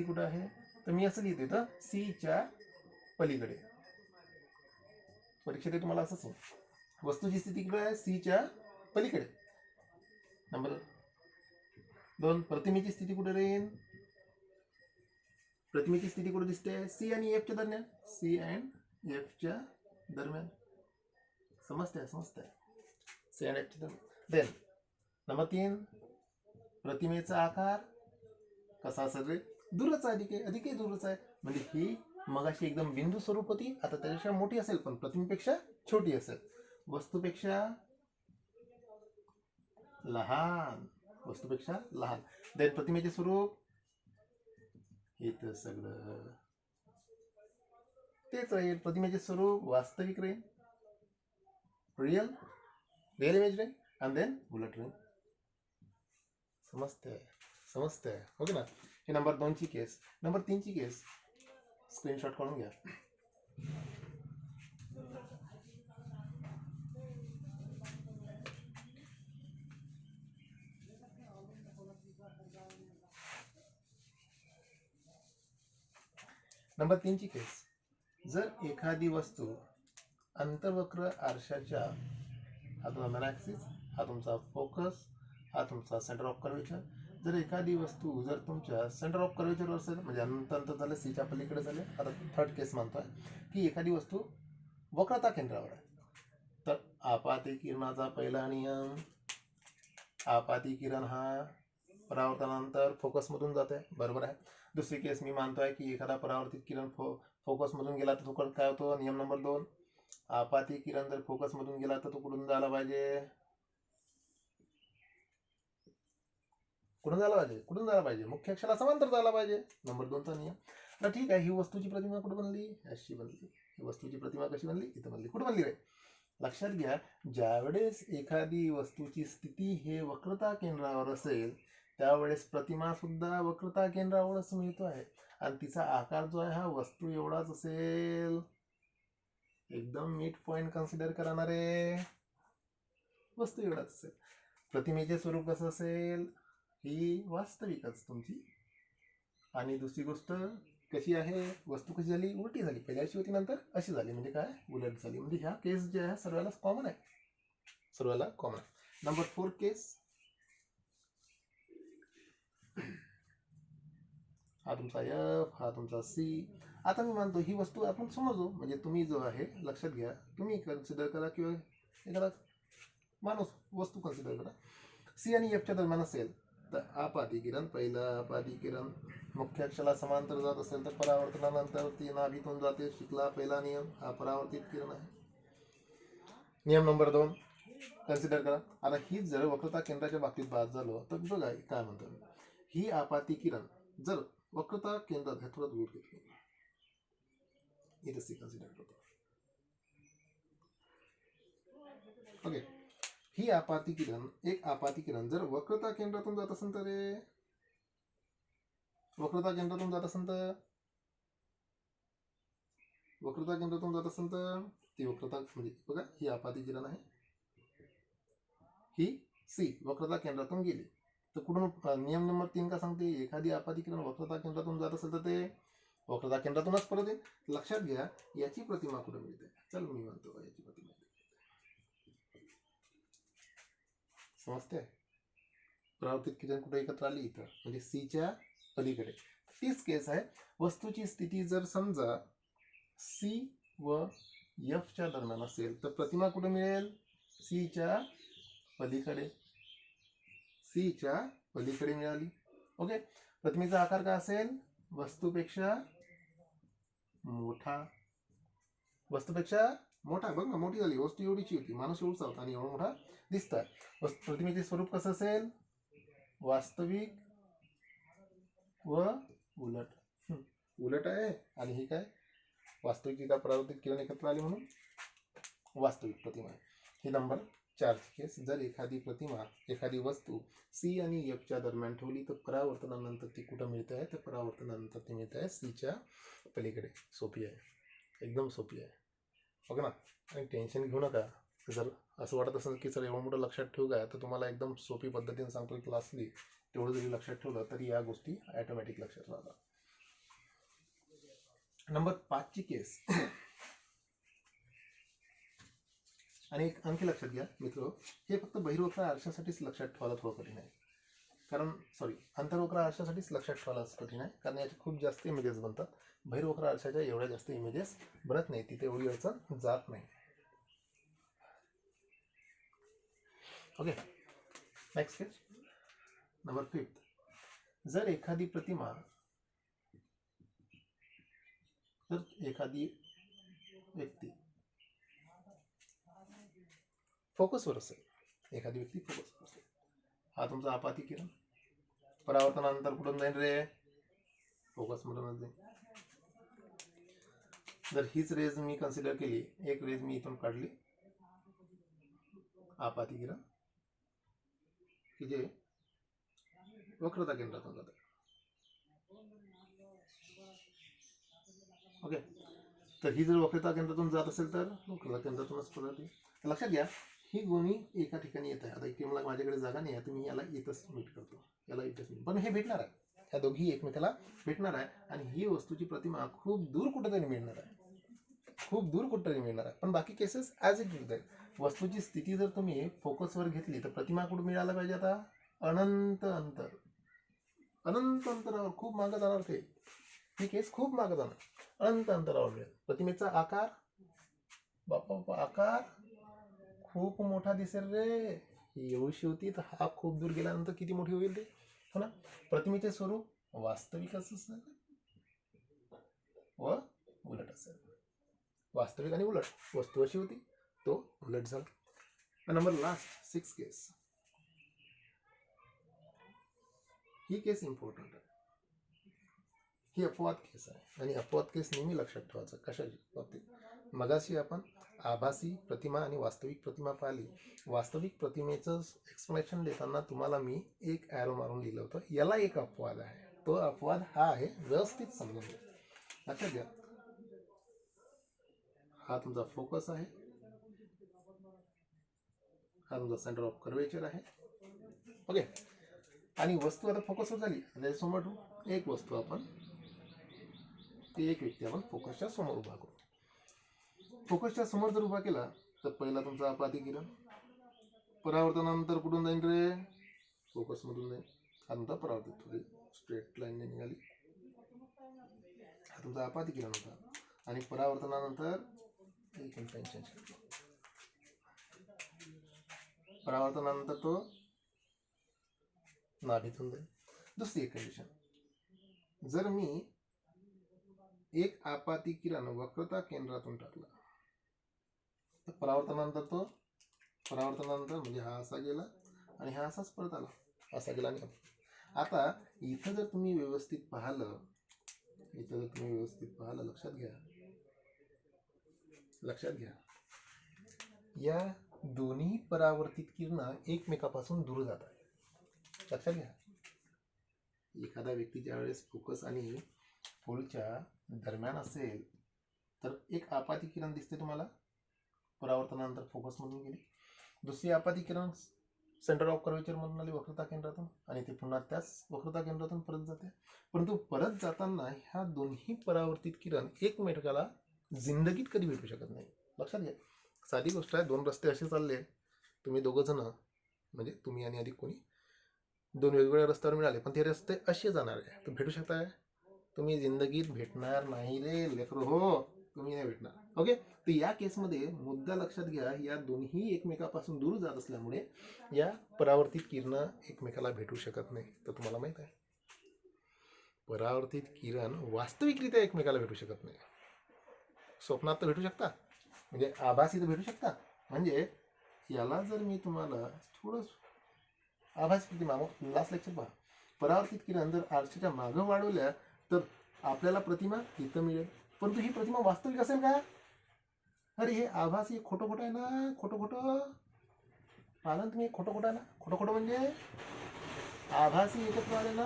कुठे आहे, तर मी असं लिहितो तर सी च्या पलीकडे. परीक्षेत तुम्हाला असंच, वस्तूची स्थिती कुठे आहे, सी च्या पलीकडे. नंबर 2, प्रतिमेची स्थिती कुठे राहील, प्रतिमेची स्थिती कुठे दिसते, सी आणि एफ च्या दरम्यान. समजते सी आणि एफ च्या दरम्यान. देन नंबर 3, प्रतिमेचा आकार कसा असेल रे, दूरच आहे, अधिक दूरच आहे. म्हणजे ही मगाशी एकदम बिंदू स्वरूप होती, आता त्याच्यापेक्षा मोठी असेल, पण प्रतिमेपेक्षा छोटी असेल, वस्तूपेक्षा लहान. देन प्रतिमेचे स्वरूप इथं सगळं तेच राहील. प्रतिमेचे स्वरूप वास्तविक राहील, रिअल इमेज राहील, आणि देन बुलेट राहील. समजते ओके ना. हे नंबर 2 ची केस. नंबर 3 ची केस स्क्रीनशॉट काढून घ्या. नंबर 3 ची केस, जर एखादी वस्तू अंतर्वक्र आरशाच्या, हा तुमचा मेन ॲक्सिस, हा तुमचा फोकस, हा तुमचा सेंटर ऑफ कर्वेचर, जर एखादी वस्तू जर तुमच्या सेंटर ऑफ कर्वेचरवर असेल, म्हणजे अंतर झालं, सीच्या पलीकडे झाले. आता 3rd केस मानतोय की एखादी वस्तू वक्रता केंद्रावर आहे, तर आपाती किरणाचा पहिला नियम, आपाती किरण हा परावर्तनानंतर फोकसमधून जाते, बरोबर आहे. दुसरी केस मी मानतोय की एखादा परावर्तित किरण फोकसमधून गेला तर तो काय होतो, नियम नंबर 2, आपाती किरण जर फोकसमधून गेला तर तो कुठून जायला पाहिजे, मुख्य अक्षाला समांतर जायला पाहिजे, नंबर 2 चा नियम. तर ठीक आहे, ही वस्तूची प्रतिमा कुठे बनली, अशी बनली. ही वस्तूची प्रतिमा कशी बनली, इथं बनली. कुठे बनली रे, लक्षात घ्या, ज्यावेळेस एखादी वस्तूची स्थिती हे वक्रता केंद्रावर असेल त्यावेळेस प्रतिमा सुद्धा वक्रता केंद्रावरच मिळतो आहे आणि तिचा आकार जो आहे हा वस्तू एवढाच असेल. एकदम मिड पॉइंट कन्सिडर करणारे वस्तू एवढाच असेल. प्रतिमेचे स्वरूप कसं असेल, ही वास्तविकच तुमची. आणि दुसरी गोष्ट कशी आहे, वस्तू कशी झाली, उलटी झाली. पहिल्या अशी होती नंतर अशी झाली, म्हणजे काय, उलट झाली. म्हणजे ह्या केस जे आहे सर्वाला कॉमन आहे, सर्वाला कॉमन आहे. नंबर 4 केस, हा तुमचा F, हा तुमचा C. आता मी मानतो ही वस्तू आपण समजू, म्हणजे तुम्ही जो आहे लक्षात घ्या, तुम्ही कन्सिडर करा किंवा एखादा माणूस वस्तू कन्सिडर करा. C आणि F च्या दरम्यान असेल तर आपाती किरण, पहिलं आपाती किरण मुख्य अक्षाला समांतर जात असेल तर परावर्तनानंतर ती नाभीतून जाते. शिकला पहिला नियम, हा परावर्तित किरण आहे. नियम नंबर 2 कन्सिडर करा. आता ही जर वक्रता केंद्राच्या बाबतीत बाद झालो तर बघा काय म्हणतो मी, ही आपाती किरण जर वक्रता केंद्रात हे थोडं दूर घेतली, इथे सी कन्सिडर करतो. ओके, ही आपाती किरण, एक आपाती किरण जर वक्रता केंद्रातून जात असेल तर वक्रता केंद्रातून जात असेल तर वक्रता केंद्रातून जात असेल तर ती वक्रता, म्हणजे बघा ही आपाती किरण आहे, ही सी वक्रता केंद्रातून गेली तर कुठून, नियम नंबर 3 का सांगते, एखादी आपाती किरण वक्रता केंद्रातून जात असेल तर ते वक्रता केंद्रातूनच परत येईल. लक्षात घ्या, याची प्रतिमा कुठे मिळते, चल मी म्हणतो याची प्रतिमा समजते. परावर्तित किरण कुठे एकत्र आली, इथं, म्हणजे सीच्या पलीकडे. तीच केस आहे. वस्तूची स्थिती जर समजा सी व F च्या दरम्यान असेल तर प्रतिमा कुठे मिळेल, सीच्या पलीकडे, सीच्या पलीकडे मिळाली. ओके, प्रतिमेचा आकार काय असेल, वस्तूपेक्षा मोठा, वस्तूपेक्षा मोठा. बघ ना, मोठी झाली, वस्तू एवढीची होती, माणूस एवढाच होता आणि एवढा मोठा दिसतोय. प्रतिमेचे स्वरूप कसं असेल, वास्तविक व उलट. उलट आहे आणि ही काय, वास्तविक का परावर्तित किरण एकत्र आली म्हणून वास्तविक प्रतिमा आहे. ही नंबर 4 केस. जर एखादी प्रतिमा, एखादी वस्तू सी आणि F च्या दरम्यान ठेवली तर परावर्तनानंतर ती कुठं मिळते आहे, तर परावर्तनानंतर ती मिळते आहे सीच्या पलीकडे. सोपी आहे, एकदम सोपी आहे. बघ ना, आणि टेन्शन घेऊ नका. जर असं वाटत असेल की सर एवढं मोठं लक्षात ठेवू काय, तर तुम्हाला एकदम सोपी पद्धतीने सांगतो, क्लासली तेवढं जरी लक्षात ठेवलं तरी या गोष्टी ऑटोमॅटिक लक्षात राहतात. नंबर 5 ची केस. आणि एक आणखी लक्षात घ्या मित्र, हे फक्त बहिर्वक्र आरशासाठीच लक्षात ठेवायला थोडं कठीण आहे, कारण अंतर्वक्र आरशासाठीच लक्षात ठेवायला कठीण आहे, कारण याचे खूप जास्त इमेजेस बनतात. बहिर्वक्र आरशाच्या एवढ्या जास्त इमेजेस बनत नाही, तिथे एवढी अडचण जात नाही. ओके, नेक्स्ट केस नंबर 5. जर एखादी प्रतिमा, जर एखादी व्यक्ती फोकसवर असेल, एखादी व्यक्ती फोकसवर असेल, हा तुमचा आपाती किरण, परावर्तनानंतर कुठून जाईल रे, फोकस मधूनच जाईल. जर हीच रेज मी कन्सिडर केली, एक रेज मी इथून काढली, आपाती किरण की जे वक्रता केंद्रातून जातात. ओके, तर ही जर वक्रता केंद्रातून जात असेल तर वक्रता केंद्रातूनच परत येईल. लक्षात घ्या, ही दोन्ही एका ठिकाणी येत आहे. आता इथे मला माझ्याकडे जागा नाही आहे, तर मी याला इथंच मीट करतो, याला इथंच मीट, पण हे भेटणार आहे, ह्या दोघी एकमेकाला भेटणार आहे. आणि ही वस्तूची प्रतिमा खूप दूर कुठेतरी मिळणार आहे, खूप दूर कुठेतरी मिळणार आहे. पण बाकी केसेस ॲज इट इज आहे. वस्तूची स्थिती जर तुम्ही फोकसवर घेतली तर प्रतिमा कुठे मिळायला पाहिजे, आता अनंत अंतर, अनंत अंतरावर खूप मागं जाणार ते, ही केस खूप मागं जाणार, अनंत अंतरावर मिळेल. प्रतिमेचा आकार, बापा आकार खूप मोठा दिसेल रे, ही एवढीशी होती तर हा खूप दूर गेल्यानंतर किती मोठी होईल रे, हो ना. प्रतिमेचे स्वरूप वास्तविकच असेल व उलट असेल, वास्तविक आणि उलट. वस्तू अशी होती, तो उलट झाला. नंबर लास्ट 6 केस. ही केस इम्पॉर्टंट आहे, ही अपवाद केस आहे, आणि अपवाद केस नेहमी लक्षात ठेवायचं. कशाची बाबतीत, मगाशी आपण आभासी प्रतिमा आणि वास्तविक प्रतिमा पाहिली. वास्तविक प्रतिमेचं एक्सप्लेनेशन देताना तुम्हाला मी एक ॲरो मारून लिहिलं होतं, याला एक अपवाद आहे. तो अपवाद हा आहे, व्यवस्थित समजून घ्या. लक्षात घ्या, हा तुमचा फोकस आहे, हा तुमचा सेंटर ऑफ कर्वेचर आहे. ओके, आणि वस्तू आता फोकसवर झाली. त्याच्यासमोर एक वस्तू आपण, ती एक व्यक्ती आपण फोकसच्या समोर उभा करू. फोकसच्या समोर जर उभा केला तर पहिला तुमचा आपाती किरण, परावर्तनानंतर कुठून जाईल रे? फोकसमधून जाईल. हा तुमचा परावर्तित, थोडी स्ट्रेट लाईनने निघाली. हा तुमचा आपाती किरण होता. आणि परावर्तनानंतर एक इंटेन्शन, परावर्तनानंतर तो नाभीतून जाईल. दुसरी एक कंडिशन, जर मी एक आपाती किरण वक्रता केंद्रातून टाकला तर परावर्तनानंतर म्हणजे हा असा गेला आणि हा असाच परत आला, असा गेला. आणि आता इथं जर तुम्ही व्यवस्थित पाहिलं, लक्षात घ्या, या दोन्ही परावर्तित किरण एकमेकापासून दूर जातात. लक्षात घ्या, एखादा व्यक्ती ज्या वेळेस फोकस आणि पोलच्या दरम्यान असेल तर एक आपाती किरण दिसते तुम्हाला, परावर्तनानंतर फोकसमधून गेली. दुसरी आपाती किरण सेंटर ऑफ कर्वेचर मधून आली, वक्रता केंद्रातून, आणि ते पुन्हा त्याच वक्रता केंद्रातून परत जाते. परंतु परत जाताना ह्या दोन्ही परावर्तित किरण एकमेकाला जिंदगीत कधी भेटू शकत नाही. लक्षात घ्या, साधी गोष्ट आहे. दोन रस्ते असे चालले, तुम्ही दोघं जण, म्हणजे तुम्ही आणि अधिक कोणी, दोन वेगवेगळ्या रस्त्यावर मिळाले, पण ते रस्ते असे जाणार आहे, तर भेटू शकताय? तुम्ही जिंदगीत भेटणार नाही रे लेकरो, हो, तुम्ही नाही भेटणार. ओके, तर या केसमध्ये मुद्दा लक्षात घ्या, या दोन्ही एकमेकापासून दूर जात असल्यामुळे या परावर्तित किरण एकमेकाला भेटू शकत नाही. तर तुम्हाला माहित आहे, परावर्तित किरण वास्तविकरित्या एकमेकाला भेटू शकत नाही. स्वप्नात तर भेटू शकता, म्हणजे आभासी तर भेटू शकता. म्हणजे याला जर मी तुम्हाला थोडं आभासी प्रतिमा, लास्ट लेक्चर पहा, परावर्तित किरण जर आरशाच्या मागं वाढवल्या तर आपल्याला प्रतिमा इथं मिळेल. परंतु ही प्रतिमा वास्तविक असेल का? अरे हे आभासी खोटं खोटं आहे ना, खोटं आनंद, तुम्ही खोटं आहे ना, खोटं म्हणजे आभासी एकत्र आले ना,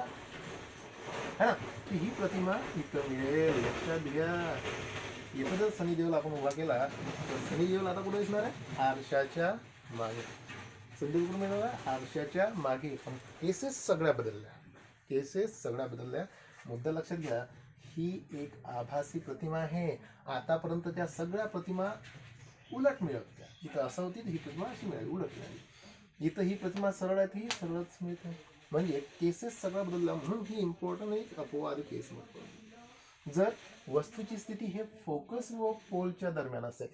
है ना, की ही प्रतिमा इथं मिळेल. लक्षात घ्या, इथं जर सनी देओल आपण उभा केला तर सनी देओल आता कुठे दिसणार आहे? आरशाच्या मागे. सनी देओल कुठे मिळणार आहे? आरशाच्या मागे. पण केसेस सगळ्या बदलल्या. मुद्दा लक्षात घ्या, ही एक आभासी प्रतिमा आहे. आतापर्यंत त्या सगळ्या प्रतिमा उलट मिळत होत्या. इथं असं होती तर ही प्रतिमा अशी मिळाली, उलट मिळाली. इथं ही प्रतिमा सरळ आहे, ही सरळच मिळते. म्हणजे केसेस सगळ्या बदलल्या, म्हणून ही इम्पॉर्टंट एक अपवाद केस म्हणतो. जर वस्तूची स्थिती हे फोकस व पोलच्या दरम्यान असेल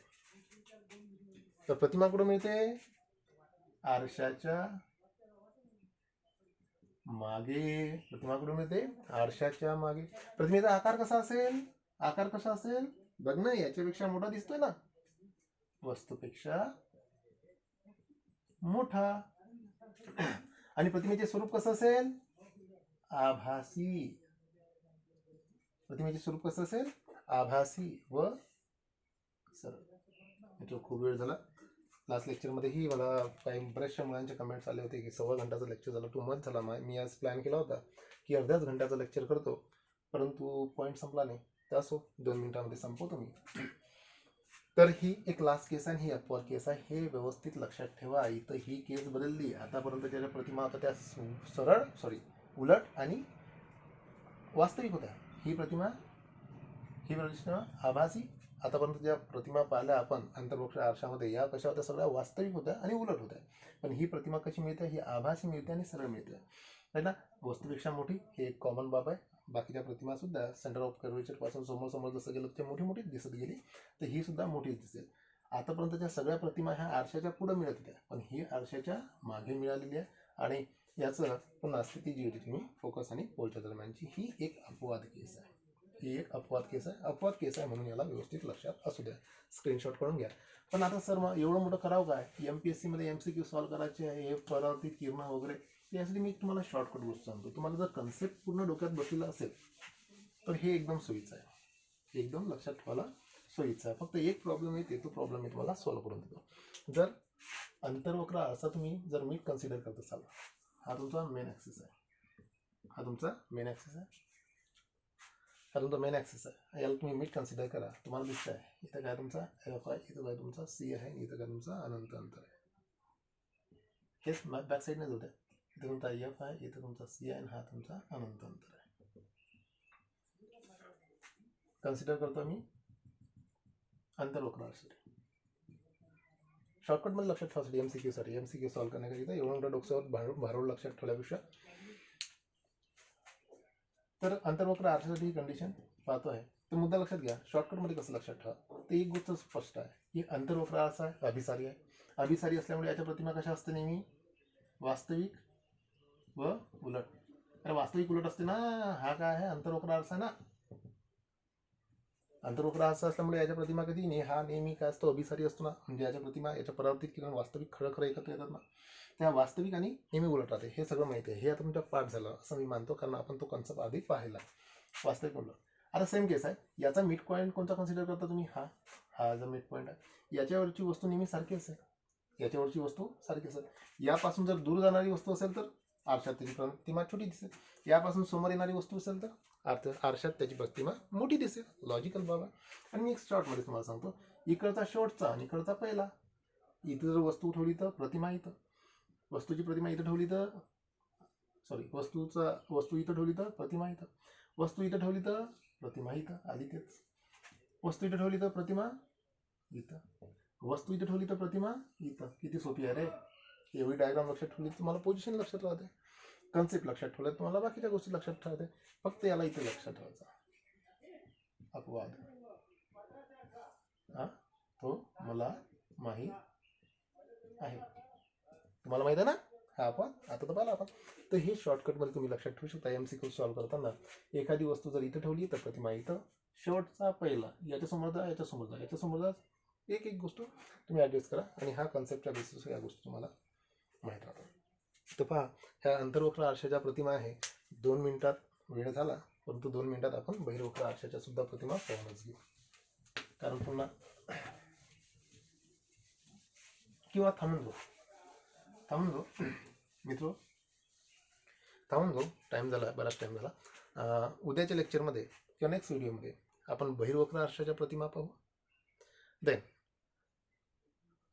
तर प्रतिमा कुठं मिळते? आरशाच्या मागे. प्रतिमा कुठे मिळते? आरशाच्या मागे. प्रतिमेचा आकार कसा असेल? बघ ना, याच्यापेक्षा मोठा दिसतोय ना, वस्तूपेक्षा मोठा. आणि प्रतिमेचे स्वरूप कसं असेल? आभासी. प्रतिमेचे स्वरूप कसं असेल? आभासी व सरळ. खूप वेळ झाला. लास्ट लेक्चरमध्येही मला काही बऱ्याचशा मुलांचे कमेंट्स आले होते की 1.25 घंटाचं लेक्चर झालं, टू मच झाला. मी आज प्लॅन केला होता की अर्ध्याच घंट्याचं लेक्चर करतो, परंतु पॉईंट संपला नाही. तर असो, 2 मिनिटांमध्ये संपवतो मी. तर ही एक लास्ट केस आहे, ही अपवाद केस आहे. हे व्यवस्थित लक्षात ठेवा. इथं ही केस बदलली. आतापर्यंत ज्या प्रतिमा होत्या त्या उलट आणि वास्तविक होत्या. ही प्रतिमा आभासी. आतापर्यंत ज्या प्रतिमा पाहिल्या आपण अंतर्मुख आरशामध्ये, या कशा होत्या? सगळ्या वास्तविक होत्या आणि उलट होत्या. पण ही प्रतिमा कशी मिळते? ही आभासी मिळते आणि सरळ मिळते, है ना. वस्तूपेक्षा मोठी, हे एक कॉमन बाब आहे. बाकीच्या प्रतिमा सुद्धा सेंटर ऑफ कर्वेचर पासून समोर जसं गेलं ते मोठी दिसत गेली, तर ही सुद्धा मोठीच दिसेल. आतापर्यंतच्या सगळ्या प्रतिमा ह्या आरशाच्या पुढे मिळत होत्या, पण ही आरशाच्या मागे मिळालेली आहे. आणि याचं पुन्हा स्थिती जी होती तुम्ही फोकस आणि पोलच्या दरम्यानची, ही एक अपवाद केस आहे. अपवाद केस आहे म्हणून याला व्यवस्थित लक्षात असू द्या. स्क्रीनशॉट करून घ्या. पण आता सर मग एवढं मोठं करावं काय? MPSC मध्ये MCQ सॉल्व्ह करायचे आहे, हे परावर्तित किरण वगैरे, यासाठी मी तुम्हाला शॉर्टकट गोष्ट सांगतो. तुम्हाला जर कन्सेप्ट पूर्ण डोक्यात बसलेला असेल तर हे एकदम सोयीचं आहे, एकदम लक्षात ठेवायला सोयीचा आहे. फक्त एक प्रॉब्लेम येते, तो प्रॉब्लेम मी तुम्हाला सॉल्व्ह करून देतो. जर अंतर्वक्र आरसा तुम्ही जर मीट कन्सिडर करत असाल, हा तुमचा मेन ॲक्सिस आहे, हा तुमचा मेन ॲक्सिस आहे, हा तुमचा मेन ॲक्सिस आहे. याला तुम्ही मीट कन्सिडर करा. तुम्हाला दिसत आहे इथं काय तुमचा एफ आहे, इथं काय तुमचा सी आहे, इथं काय तुमचा अनंत अंतर आहे. हेच बॅक साईडनेच होते. इथं तुमचा एफ आहे, इथं तुमचा सी आहे, आणि हा तुमचा अनंत अंतर आहे. कन्सिडर करतो मी अंतर्वक्र आरसाठी. शॉर्टकटमध्ये लक्षात ठेवासाठी एमसीक्यू सॉल्व्ह करण्याकरिता एवढं मोठं डोक्यावर भारून लक्षात ठेवल्यापेक्षा, तर अंतर्वक्र आरशासाठी ही कंडिशन पाहतो आहे. तर मुद्दा लक्षात घ्या. शॉर्टकटमध्ये कसं लक्षात ठेवा, तर एक गोष्ट स्पष्ट आहे की अंतर्वक्र आरसा आहे, अभिसारी आहे. अभिसारी असल्यामुळे याच्या प्रतिमा कशा असते, नेहमी वास्तविक व उलट. अरे वास्तविक उलट असते ना, हा काय आहे अंतर्वक्र आरसा ना. अंतर्वक्र आरसा असल्यामुळे याच्या प्रतिमा कधी नाही, हा नेहमी काय असतो, अभिसारी असतो ना. म्हणजे याच्या प्रतिमा, याच्या परावर्तित किरण वास्तविक खरं एकत्र येतात ना, त्या वास्तविक आणि नेहमी उलट राहते. हे सगळं माहिती आहे. हे आता तुमच्या पाठ झालं असं मी मानतो, कारण आपण तो कन्सेप्ट आधी पाहिला, वास्तविक उलट. आता सेम केस आहे. याचा मिड पॉईंट कोणता कन्सिडर करता तुम्ही, हा जो मिड पॉईंट आहे, याच्यावरची वस्तू नेहमी सारखी असेल, याच्यावरची वस्तू सारखी असेल. यापासून जर दूर जाणारी वस्तू असेल तर आरशात त्याची प्रतिमा छोटी दिसेल. यापासून समोर येणारी वस्तू असेल तर आरशात त्याची प्रतिमा मोठी दिसेल. लॉजिकल बाबा. आणि मी एक शॉर्टमध्ये तुम्हाला सांगतो, इकडचा शेवटचा आणि इकडचा पहिला. इथं जर वस्तू ठेवली तर प्रतिमा इथं, वस्तूची प्रतिमा इथं ठेवली तर वस्तू इथं ठेवली तर प्रतिमा इथं, वस्तू इथं ठेवली तर प्रतिमा इथं. आधी तेच, वस्तू इथं ठेवली तर प्रतिमा इथं, वस्तू इथं ठेवली तर प्रतिमा इथं. किती सोपी आहे रे. एवढी डायग्राम लक्षात ठेवली तुम्हाला पोझिशन लक्षात राहते, कन्सेप्ट लक्षात ठेवलं तुम्हाला बाकीच्या गोष्टी लक्षात ठेवते. फक्त याला इथे लक्षात ठेवायचा अपवाद, हा तो मला माहीत आहे. तुम्हाला माहित आहे ना हा अपवाद. आता तर पाहिला आपण. तर हे शॉर्टकटमध्ये तुम्ही लक्षात ठेवू शकता. एमसीक्यू सॉल्व्ह करताना एखादी वस्तू जर इथं ठेवली तर प्रतिमा इथं, शेवटचा पहिला, याच्यासमोर जा, याच्यासमोर जा, याच्यासमोर जा. एक एक गोष्ट तुम्ही ॲडजस्ट करा, आणि हा कन्सेप्टच्या बेसिसवर या गोष्टी तुम्हाला माहीत राहतात. तर पहा, ह्या अंतर्वक्र आरशाच्या प्रतिमा आहे. 2 मिनिटात वेळ झाला, परंतु 2 मिनिटात आपण बहिर्वक्र आरशाच्या सुद्धा प्रतिमा पाहूनच घेऊ. कारण पुन्हा किंवा थांबून जाऊ मित्र, थांबून जाऊ. टाईम झाला, बराच टाईम झाला. उद्याच्या लेक्चरमध्ये किंवा नेक्स्ट व्हिडिओमध्ये आपण बहिर्वक्र आरशाच्या प्रतिमा पाहू. देन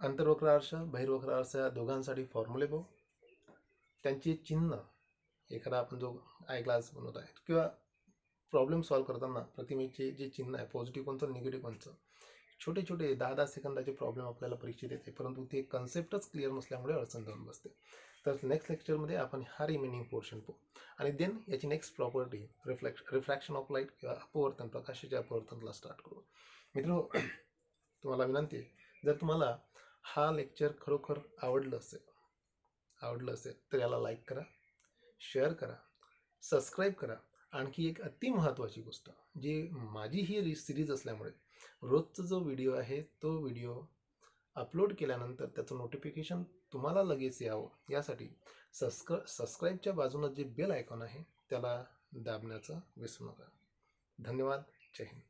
अंतर्वक्र आरसा, बहिर्वक्र आरसा या दोघांसाठी फॉर्म्युले पाहू. त्यांची चिन्ह, एखादा आपण जो आय ग्लास बनवत आहे किंवा प्रॉब्लेम सॉल्व्ह करताना प्रतिमेचे जे चिन्ह आहे, पॉझिटिव्ह कोणतं निगेटिव्ह कोणतं, छोटे छोटे 10-10 सेकंदाचे प्रॉब्लेम आपल्याला परीक्षेत येते, परंतु ते कन्सेप्टच क्लिअर नसल्यामुळे अडचण जाऊन बसते. तर नेक्स्ट लेक्चरमध्ये आपण हा रिमेनिंग पोर्शन पाहू. आणि देन याची next property refraction of light किंवा अपवर्तन, प्रकाशाच्या अपवर्तनला स्टार्ट करू. मित्र, तुम्हाला विनंती आहे, जर तुम्हाला हा लेक्चर खरोखर आवडलं असेल तर याला लाईक करा, शेअर करा, सबस्क्राईब करा. आणखी एक अति महत्त्वाची गोष्ट, जी माझी ही सिरीज असल्यामुळे रोजचा जो व्हिडिओ आहे, तो व्हिडिओ अपलोड केल्यानंतर त्याचं नोटिफिकेशन तुम्हाला लगेच यावं, यासाठी सबस्क्राईबच्या बाजूनं जे बेल आयकॉन आहे त्याला दाबण्याचं विसरू नका. धन्यवाद. जय हिंद.